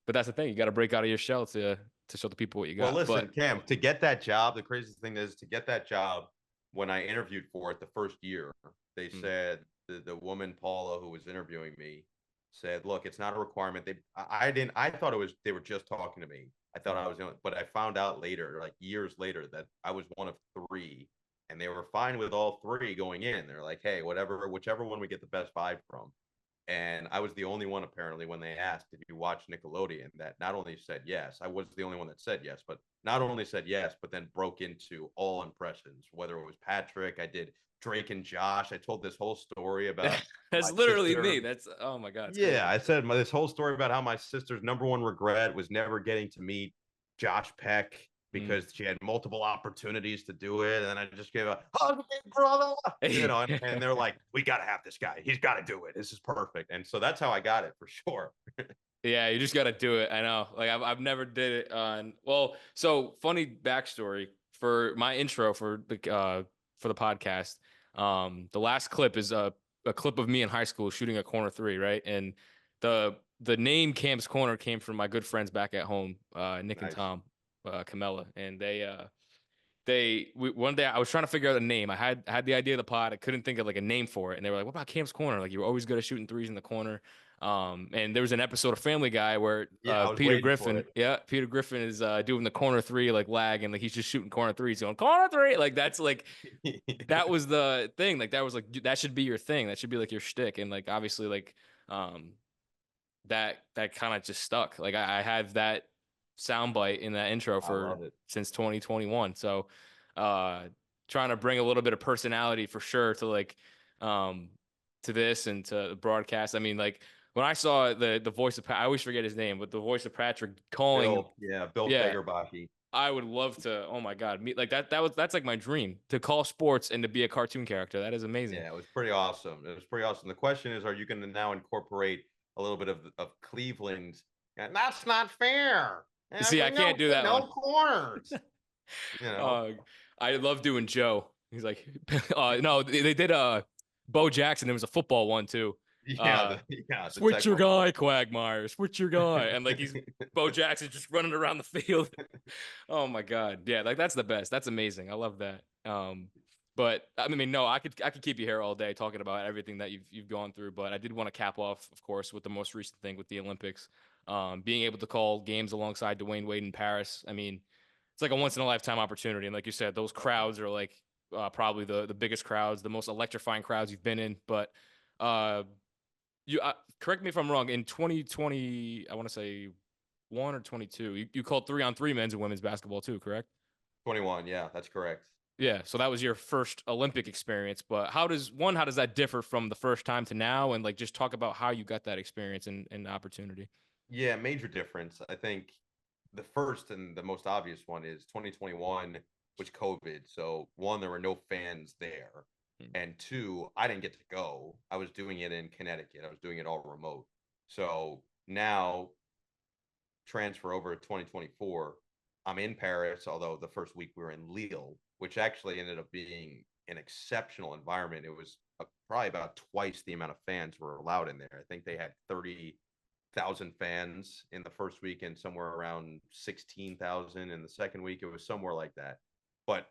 [SPEAKER 4] that's the thing. You got to break out of your shell to show the people what you got.
[SPEAKER 5] Well, listen, Cam, to get that job, the craziest thing is to get that job. When I interviewed for it the first year, they said the woman Paula who was interviewing me said, look, it's not a requirement. I thought they were just talking to me. I thought I was doing, but I found out later, like years later, that I was one of three, and they were fine with all three going in. They're like, hey, whichever one we get the best vibe from. And I was the only one, apparently, when they asked if you watch Nickelodeon, that not only said yes, I was the only one that said yes, but not only said yes, but then broke into all impressions, whether it was Patrick, I did Drake and Josh. I told this whole story about
[SPEAKER 4] That's
[SPEAKER 5] my
[SPEAKER 4] literally
[SPEAKER 5] sister.
[SPEAKER 4] me. That's, oh my God.
[SPEAKER 5] Yeah, I said this whole story about how my sister's number one regret was never getting to meet Josh Peck because she had multiple opportunities to do it. And I just gave a hug, big brother, and they're like, we got to have this guy. He's got to do it. This is perfect. And so that's how I got it for sure.
[SPEAKER 4] Yeah, you just got to do it. I know. Like I've never did it on. Well, so funny backstory for my intro for the podcast. The last clip is a clip of me in high school shooting a corner three, right? And the name Cam's Corner came from my good friends back at home, Nick and Tom, Camella, and one day I was trying to figure out a name. I had the idea of the pod. I couldn't think of like a name for it, and they were like, "What about Cam's Corner? Like you were always good at shooting threes in the corner." And there was an episode of Family Guy where Peter Griffin is doing the corner three like lag, and like he's just shooting corner threes, going corner three. Like that's like that was the thing. Like that was like that should be your thing. That should be like your shtick. And like obviously like that kind of just stuck. Like I have that soundbite in that intro since 2021. So trying to bring a little bit of personality for sure to like to this and to the broadcast. I mean, like when I saw the voice of I always forget his name, but the voice of Patrick calling
[SPEAKER 5] Bill Fagerbacke.
[SPEAKER 4] I would love to. Oh my God, me like that's like my dream to call sports and to be a cartoon character. That is amazing.
[SPEAKER 5] Yeah, it was pretty awesome. The question is, are you going to now incorporate a little bit of Cleveland? And that's not fair.
[SPEAKER 4] See, I can't do that.
[SPEAKER 5] No corners.
[SPEAKER 4] I love doing Joe. He's like, no, they did Bo Jackson. It was a football one too. Switch your guy, Quagmire. Switch your guy, and like he's Bo Jackson just running around the field. Oh my God, yeah, like that's the best. That's amazing. I love that. But I mean, no, I could keep you here all day talking about everything that you've gone through. But I did want to cap off, of course, with the most recent thing with the Olympics. Being able to call games alongside Dwyane Wade in Paris. I mean, it's like a once in a lifetime opportunity. And like you said, those crowds are like probably the biggest crowds, the most electrifying crowds you've been in. But you correct me if I'm wrong. In 2020, I want to say 1 or 22, you called 3-on-3 men's and women's basketball too, correct?
[SPEAKER 5] 21, yeah, that's correct.
[SPEAKER 4] Yeah, so that was your first Olympic experience. But how does that differ from the first time to now? And like just talk about how you got that experience and opportunity.
[SPEAKER 5] Yeah, major difference. I think the first and the most obvious one is 2021 was COVID. So one, there were no fans there. And two, I didn't get to go. I was doing it in Connecticut. I was doing it all remote. So now transfer over to 2024. I'm in Paris, although the first week we were in Lille, which actually ended up being an exceptional environment. It was probably about twice the amount of fans were allowed in there. I think they had 30,000 fans in the first week and somewhere around 16,000 in the second week. It was somewhere like that. But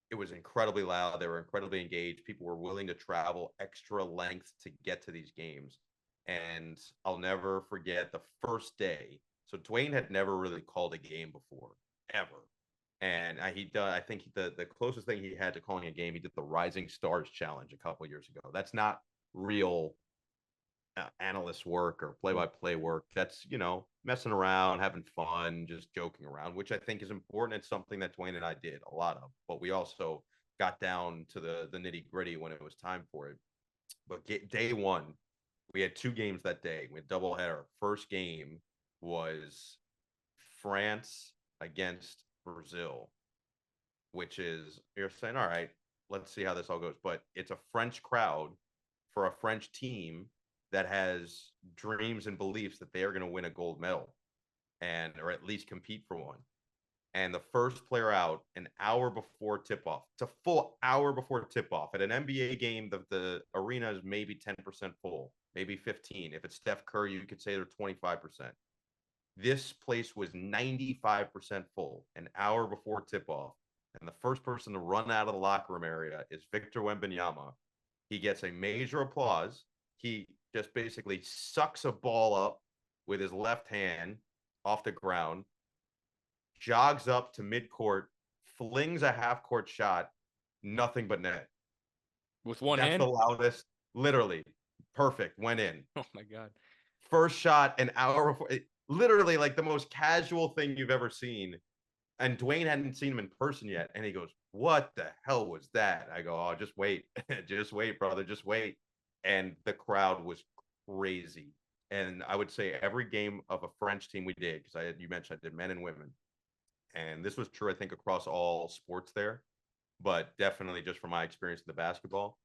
[SPEAKER 5] it was incredibly loud. They were incredibly engaged. People were willing to travel extra lengths to get to these games. And I'll never forget the first day. So Dwyane had never really called a game before, ever. And I think the closest thing he had to calling a game, he did the Rising Stars Challenge a couple of years ago. That's not real analyst work or play-by-play work. That's, messing around, having fun, just joking around, which I think is important. It's something that Dwyane and I did a lot of, but we also got down to the nitty-gritty when it was time for it. But day one, we had 2 games that day. We had doubleheader. First game was France against Brazil, which is, you're saying, all right, let's see how this all goes. But it's a French crowd for a French team that has dreams and beliefs that they are going to win a gold medal or at least compete for one. And the first player out an hour before tip-off. It's a full hour before tip-off. At an NBA game, the arena is maybe 10% full, maybe 15. If it's Steph Curry, you could say they're 25%. This place was 95% full an hour before tip-off. And the first person to run out of the locker room area is Victor Wembanyama. He gets a major applause. He just basically sucks a ball up with his left hand off the ground, jogs up to midcourt, flings a half court shot, nothing but net.
[SPEAKER 4] With one
[SPEAKER 5] That's
[SPEAKER 4] hand?
[SPEAKER 5] the loudest, literally perfect, went in.
[SPEAKER 4] Oh my God.
[SPEAKER 5] First shot an hour before, literally like the most casual thing you've ever seen. And Dwyane hadn't seen him in person yet. And he goes, "What the hell was that?" I go, "Oh, just wait. Just wait, brother. Just wait." And the crowd was crazy. And I would say every game of a French team we did, because you mentioned I did men and women. And this was true, I think, across all sports there, but definitely just from my experience in the basketball.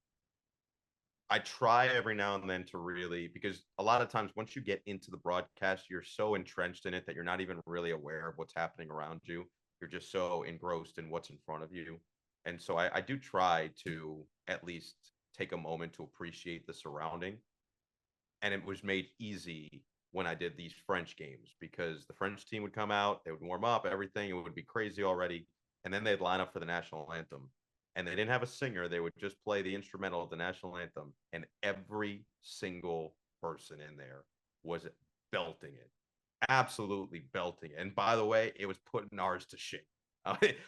[SPEAKER 5] I try every now and then to really, because a lot of times once you get into the broadcast, you're so entrenched in it that you're not even really aware of what's happening around you. You're just so engrossed in what's in front of you. And so I do try to at least take a moment to appreciate the surrounding. And it was made easy when I did these French games because the French team would come out, they would warm up, everything, it would be crazy already. And then they'd line up for the national anthem and they didn't have a singer. They would just play the instrumental of the national anthem, and every single person in there was belting it, absolutely belting it. And by the way, it was putting ours to shame.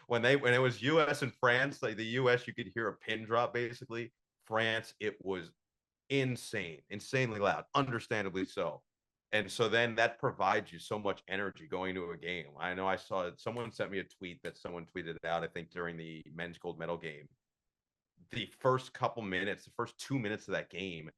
[SPEAKER 5] When it was U.S. and France, like the U.S., you could hear a pin drop basically. France, it was insanely loud, understandably so. And so then that provides you so much energy going to a game. I know I saw someone sent me a tweet that someone tweeted out, I think during the men's gold medal game. The first couple minutes, the first 2 minutes of that game,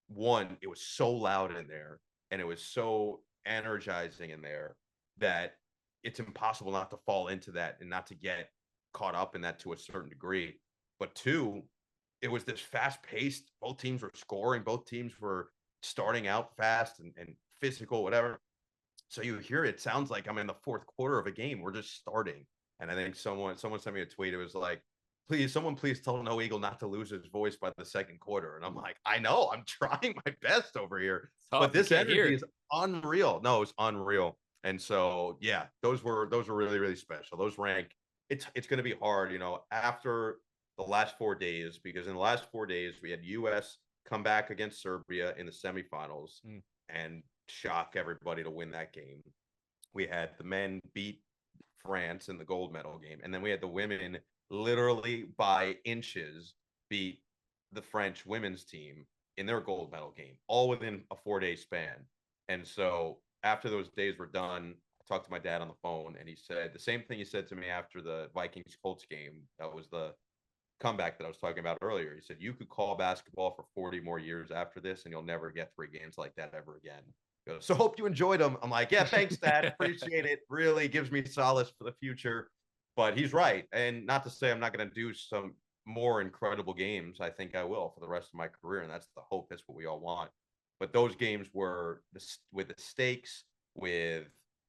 [SPEAKER 5] one, it was so loud in there and it was so energizing in there that it's impossible not to fall into that and not to get caught up in that to a certain degree. But two, it was this fast paced, both teams were scoring, both teams were starting out fast and physical, whatever. So you hear it sounds like I'm in the fourth quarter of a game. We're just starting. And I think someone sent me a tweet. It was like, please tell No Eagle not to lose his voice by the second quarter. And I'm like, I know, I'm trying my best over here.
[SPEAKER 4] Tough.
[SPEAKER 5] But this
[SPEAKER 4] You can't hear
[SPEAKER 5] energy
[SPEAKER 4] it.
[SPEAKER 5] is unreal. No, it's unreal. And so yeah, those were really, really special. Those rank. It's gonna be hard, after the last 4 days, because in the last 4 days we had US come back against Serbia in the semifinals and shock everybody to win that game. We had the men beat France in the gold medal game, and then we had the women literally by inches beat the French women's team in their gold medal game, all within a 4-day span. And so after those days were done, I talked to my dad on the phone, and he said the same thing he said to me after the Vikings Colts game. That was the comeback that I was talking about earlier. He said, "You could call basketball for 40 more years after this, and you'll never get 3 games like that ever again." He goes, "So hope you enjoyed them." I'm like, "Yeah, thanks, Dad. Appreciate it. Really gives me solace for the future." But he's right. And not to say I'm not going to do some more incredible games. I think I will for the rest of my career. And that's the hope. That's what we all want. But those games were with the stakes, with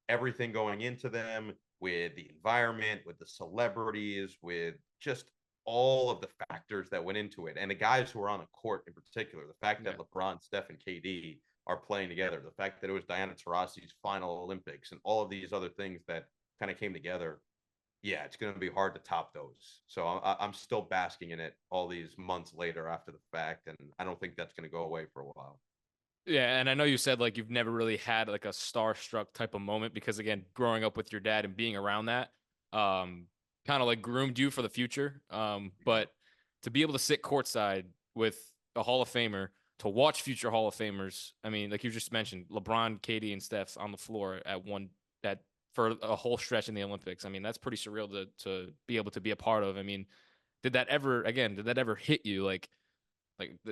[SPEAKER 5] everything going into them, with the environment, with the celebrities, with just all of the factors that went into it. And the guys who were on the court in particular, the fact that LeBron, Steph, and KD are playing together, the fact that it was Diana Taurasi's final Olympics, and all of these other things that kind of came together. Yeah, it's going to be hard to top those. So I'm still basking in it all these months later after the fact, and I don't think that's going to go away for a while.
[SPEAKER 4] Yeah, and I know you said like you've never really had like a starstruck type of moment because again, growing up with your dad and being around that, kind of like groomed you for the future. But to be able to sit courtside with a Hall of Famer, to watch future Hall of Famers, I mean, like you just mentioned, LeBron, KD, and Steph on the floor for a whole stretch in the Olympics. I mean, that's pretty surreal to be able to be a part of. I mean, did that ever hit you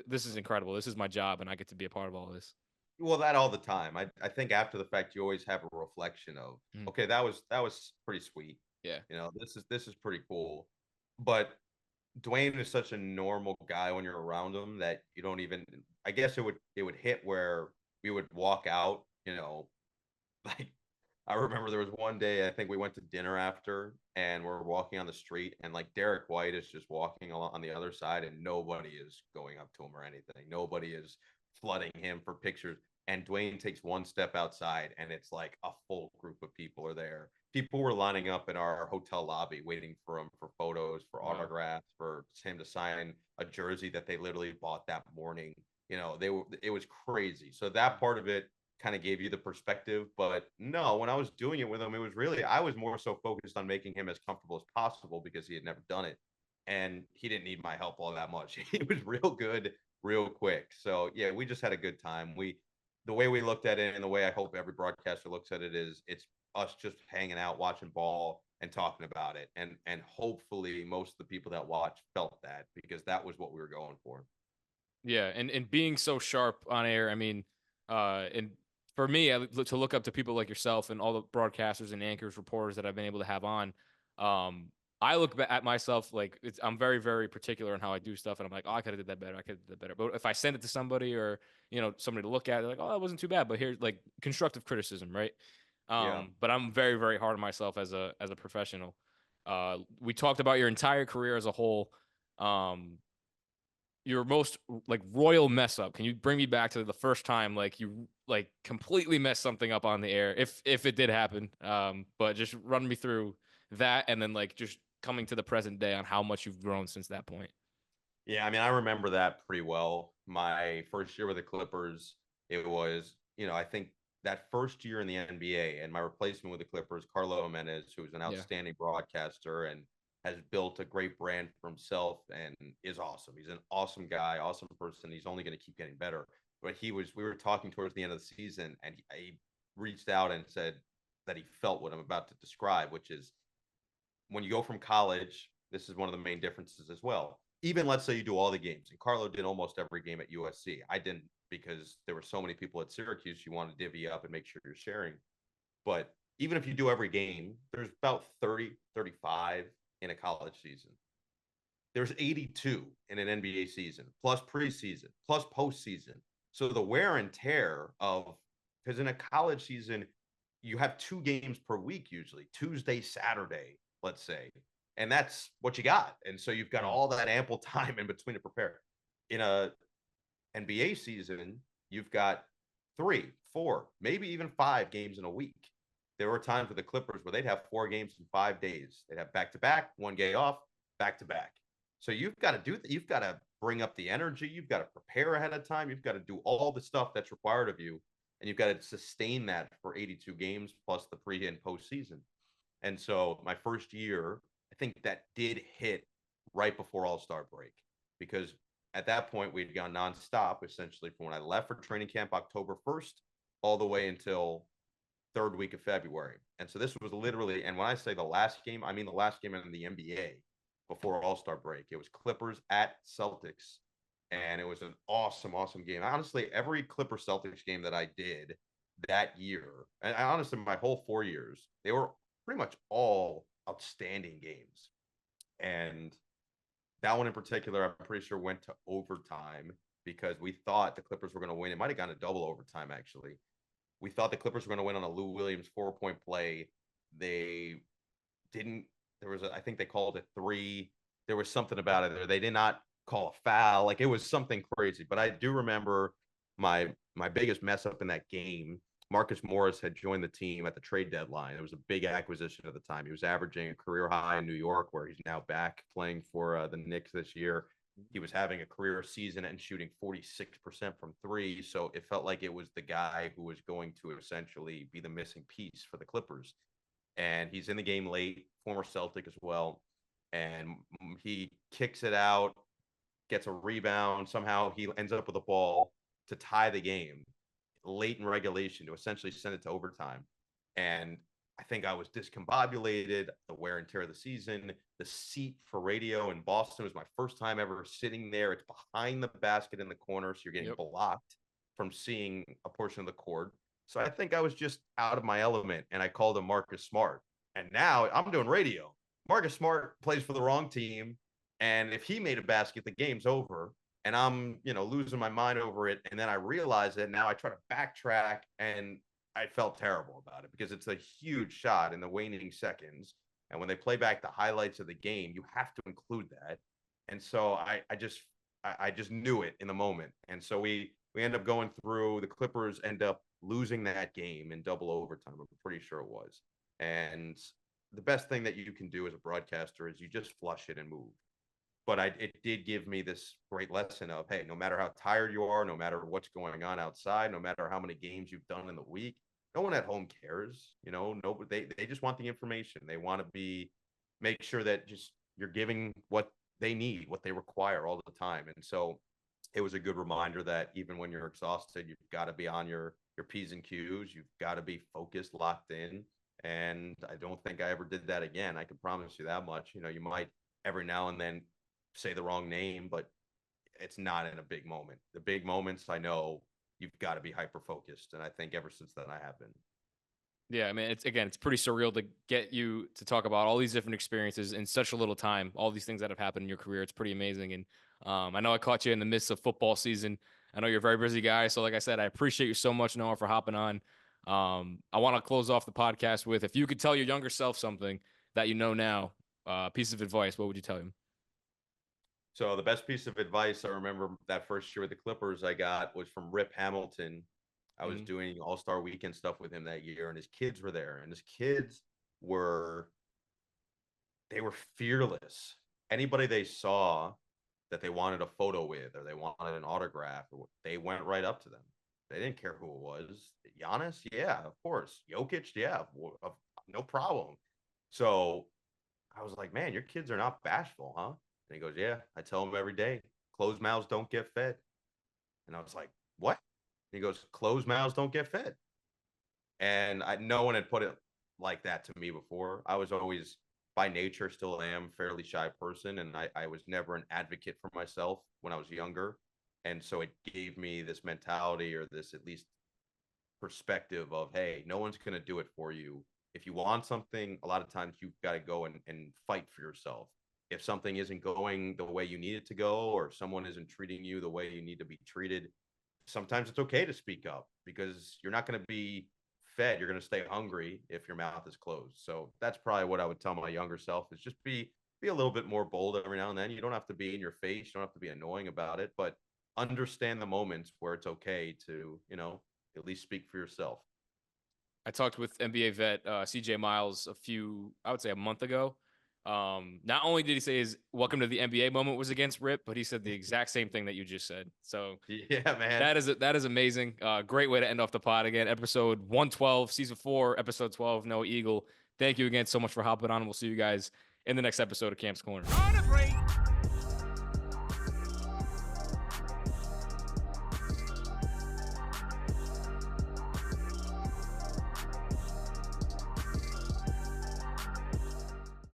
[SPEAKER 4] this is incredible. This is my job and I get to be a part of all this.
[SPEAKER 5] Well, that all the time. I think after the fact, you always have a reflection of, okay, that was pretty sweet.
[SPEAKER 4] Yeah.
[SPEAKER 5] This is pretty cool. But Dwyane is such a normal guy when you're around him that you don't even, I guess it would hit where we would walk out, like I remember there was one day, I think we went to dinner after and we're walking on the street and like Derek White is just walking along on the other side and nobody is going up to him or anything. Nobody is flooding him for pictures. And Dwyane takes one step outside and it's like a full group of people are there. People were lining up in our hotel lobby waiting for him for photos, for autographs, for him to sign a jersey that they literally bought that morning. it was crazy. So that part of it kind of gave you the perspective. But no, when I was doing it with him, I was more so focused on making him as comfortable as possible because he had never done it. And he didn't need my help all that much. He was real good, real quick. So yeah, we just had a good time. The way we looked at it and the way I hope every broadcaster looks at it is it's us just hanging out, watching ball and talking about it. And hopefully most of the people that watch felt that because that was what we were going for.
[SPEAKER 4] Yeah, and being so sharp on air, I mean, and for me, to look up to people like yourself and all the broadcasters and anchors, reporters that I've been able to have on, I look at myself like I'm very, very particular on how I do stuff, and I'm like, oh, I could have did that better, I could have did that better. But if I send it to somebody or somebody to look at, they're like, oh, that wasn't too bad. But here's like constructive criticism, right?
[SPEAKER 5] Yeah.
[SPEAKER 4] But I'm very, very hard on myself as a professional. We talked about your entire career as a whole. Your most like royal mess up. Can you bring me back to the first time like you like completely messed something up on the air, if it did happen? But just run me through that, and then like just coming to the present day on how much you've grown since that point.
[SPEAKER 5] Yeah, I mean, I remember that pretty well. My first year with the Clippers, it was, I think that first year in the NBA, and my replacement with the Clippers, Carlo Jimenez, who's an
[SPEAKER 4] Yeah.
[SPEAKER 5] outstanding broadcaster and has built a great brand for himself and is awesome. He's an awesome guy, awesome person. He's only going to keep getting better. But we were talking towards the end of the season, and he reached out and said that he felt what I'm about to describe, which is when you go from college, this is one of the main differences as well. Even let's say you do all the games, and Carlo did almost every game at USC. I didn't because there were so many people at Syracuse you want to divvy up and make sure you're sharing. But even if you do every game, there's about 30, 35 in a college season. There's 82 in an NBA season, plus preseason, plus postseason. So the wear and tear of, because in a college season, you have 2 games per week, usually Tuesday, Saturday, let's say. And that's what you got. And so you've got all that ample time in between to prepare. In a NBA season, you've got 3, 4, maybe even 5 games in a week. There were times with the Clippers where they'd have 4 games in 5 days. They'd have back to back, 1 day off, back to back. So you've got to do that. You've got to bring up the energy. You've got to prepare ahead of time. You've got to do all the stuff that's required of you. And you've got to sustain that for 82 games plus the pre and postseason. And so my first year, I think that did hit right before All-Star break because at that point we'd gone nonstop essentially from when I left for training camp October 1st all the way until 3rd week of February. And so this was literally, and when I say the last game, I mean the last game in the NBA before All-Star break. It was Clippers at Celtics, and it was an awesome, awesome game. Honestly, every Clippers Celtics game that I did that year, and honestly, my whole 4 years, they were pretty much all outstanding games. And that one in particular, I'm pretty sure went to overtime because we thought the Clippers were going to win. It might have gone to double overtime, actually. We thought the Clippers were going to win on a Lou Williams 4-point play. They didn't. I think they called it 3. There was something about it. They did not call a foul. Like it was something crazy. But I do remember my biggest mess up in that game. Marcus Morris had joined the team at the trade deadline. It was a big acquisition at the time. He was averaging a career high in New York, where he's now back playing for the Knicks this year. He was having a career season and shooting 46% from 3. So it felt like it was the guy who was going to essentially be the missing piece for the Clippers. And he's in the game late, former Celtic as well. And he kicks it out, gets a rebound. Somehow he ends up with a ball to tie the game late in regulation to essentially send it to overtime. And I think I was discombobulated, the wear and tear of the season. The seat for radio in Boston was my first time ever sitting there. It's behind the basket in the corner, so you're getting blocked from seeing a portion of the court. So I think I was just out of my element, and I called him Marcus Smart. And now I'm doing radio. Marcus Smart plays for the wrong team, and if he made a basket, the game's over. And I'm, losing my mind over it. And then I realize it. Now I try to backtrack, and I felt terrible about it because it's a huge shot in the waning seconds. And when they play back the highlights of the game, you have to include that. And so I just knew it in the moment. And so we end up going through. The Clippers end up losing that game in double overtime. I'm pretty sure it was. And the best thing that you can do as a broadcaster is you just flush it and move. but it did give me this great lesson of, hey, no matter how tired you are, no matter what's going on outside, no matter how many games you've done in the week, no one at home cares. No, they just want the information. They want to make sure that just you're giving what they need, what they require all the time. And so it was a good reminder that even when you're exhausted, you've got to be on your P's and Q's. You've got to be focused, locked in. And I don't think I ever did that again. I can promise you that much. You might every now and then say the wrong name, but it's not in a big moment. The big moments, I know you've got to be hyper focused. And I think ever since then I have been.
[SPEAKER 4] Yeah, I mean, it's pretty surreal to get you to talk about all these different experiences in such a little time, all these things that have happened in your career. It's pretty amazing. And I know I caught you in the midst of football season. I know you're a very busy guy. So like I said, I appreciate you so much, Noah, for hopping on. I want to close off the podcast with, if you could tell your younger self something that you know now, piece of advice, what would you tell him?
[SPEAKER 5] So the best piece of advice I remember that first year with the Clippers I got was from Rip Hamilton. I was doing All-Star Weekend stuff with him that year, and his kids were there, and his kids were fearless. Anybody they saw that they wanted a photo with or they wanted an autograph, they went right up to them. They didn't care who it was. Giannis, yeah, of course. Jokic, yeah, no problem. So I was like, man, your kids are not bashful, huh? And he goes, yeah, I tell them every day, closed mouths don't get fed. And I was like, what? And he goes, closed mouths don't get fed. And no one had put it like that to me before. I was always, by nature, still am, fairly shy person. And I was never an advocate for myself when I was younger. And so it gave me this mentality, or this at least perspective of, hey, no one's going to do it for you. If you want something, a lot of times you've got to go and fight for yourself. If something isn't going the way you need it to go, or someone isn't treating you the way you need to be treated, sometimes it's okay to speak up, because you're not going to be fed. You're going to stay hungry if your mouth is closed. So that's probably what I would tell my younger self, is just be a little bit more bold every now and then. You don't have to be in your face. You don't have to be annoying about it, but understand the moments where it's okay to, at least speak for yourself.
[SPEAKER 4] I talked with NBA vet CJ Miles I would say a month ago. Not only did he say his welcome to the NBA moment was against Rip, but he said the exact same thing that you just said. So
[SPEAKER 5] yeah, man,
[SPEAKER 4] that is amazing. Great way to end off the pod again. Episode 112, season 4, episode 12. Noah Eagle. Thank you again so much for hopping on. And we'll see you guys in the next episode of Camp's Corner.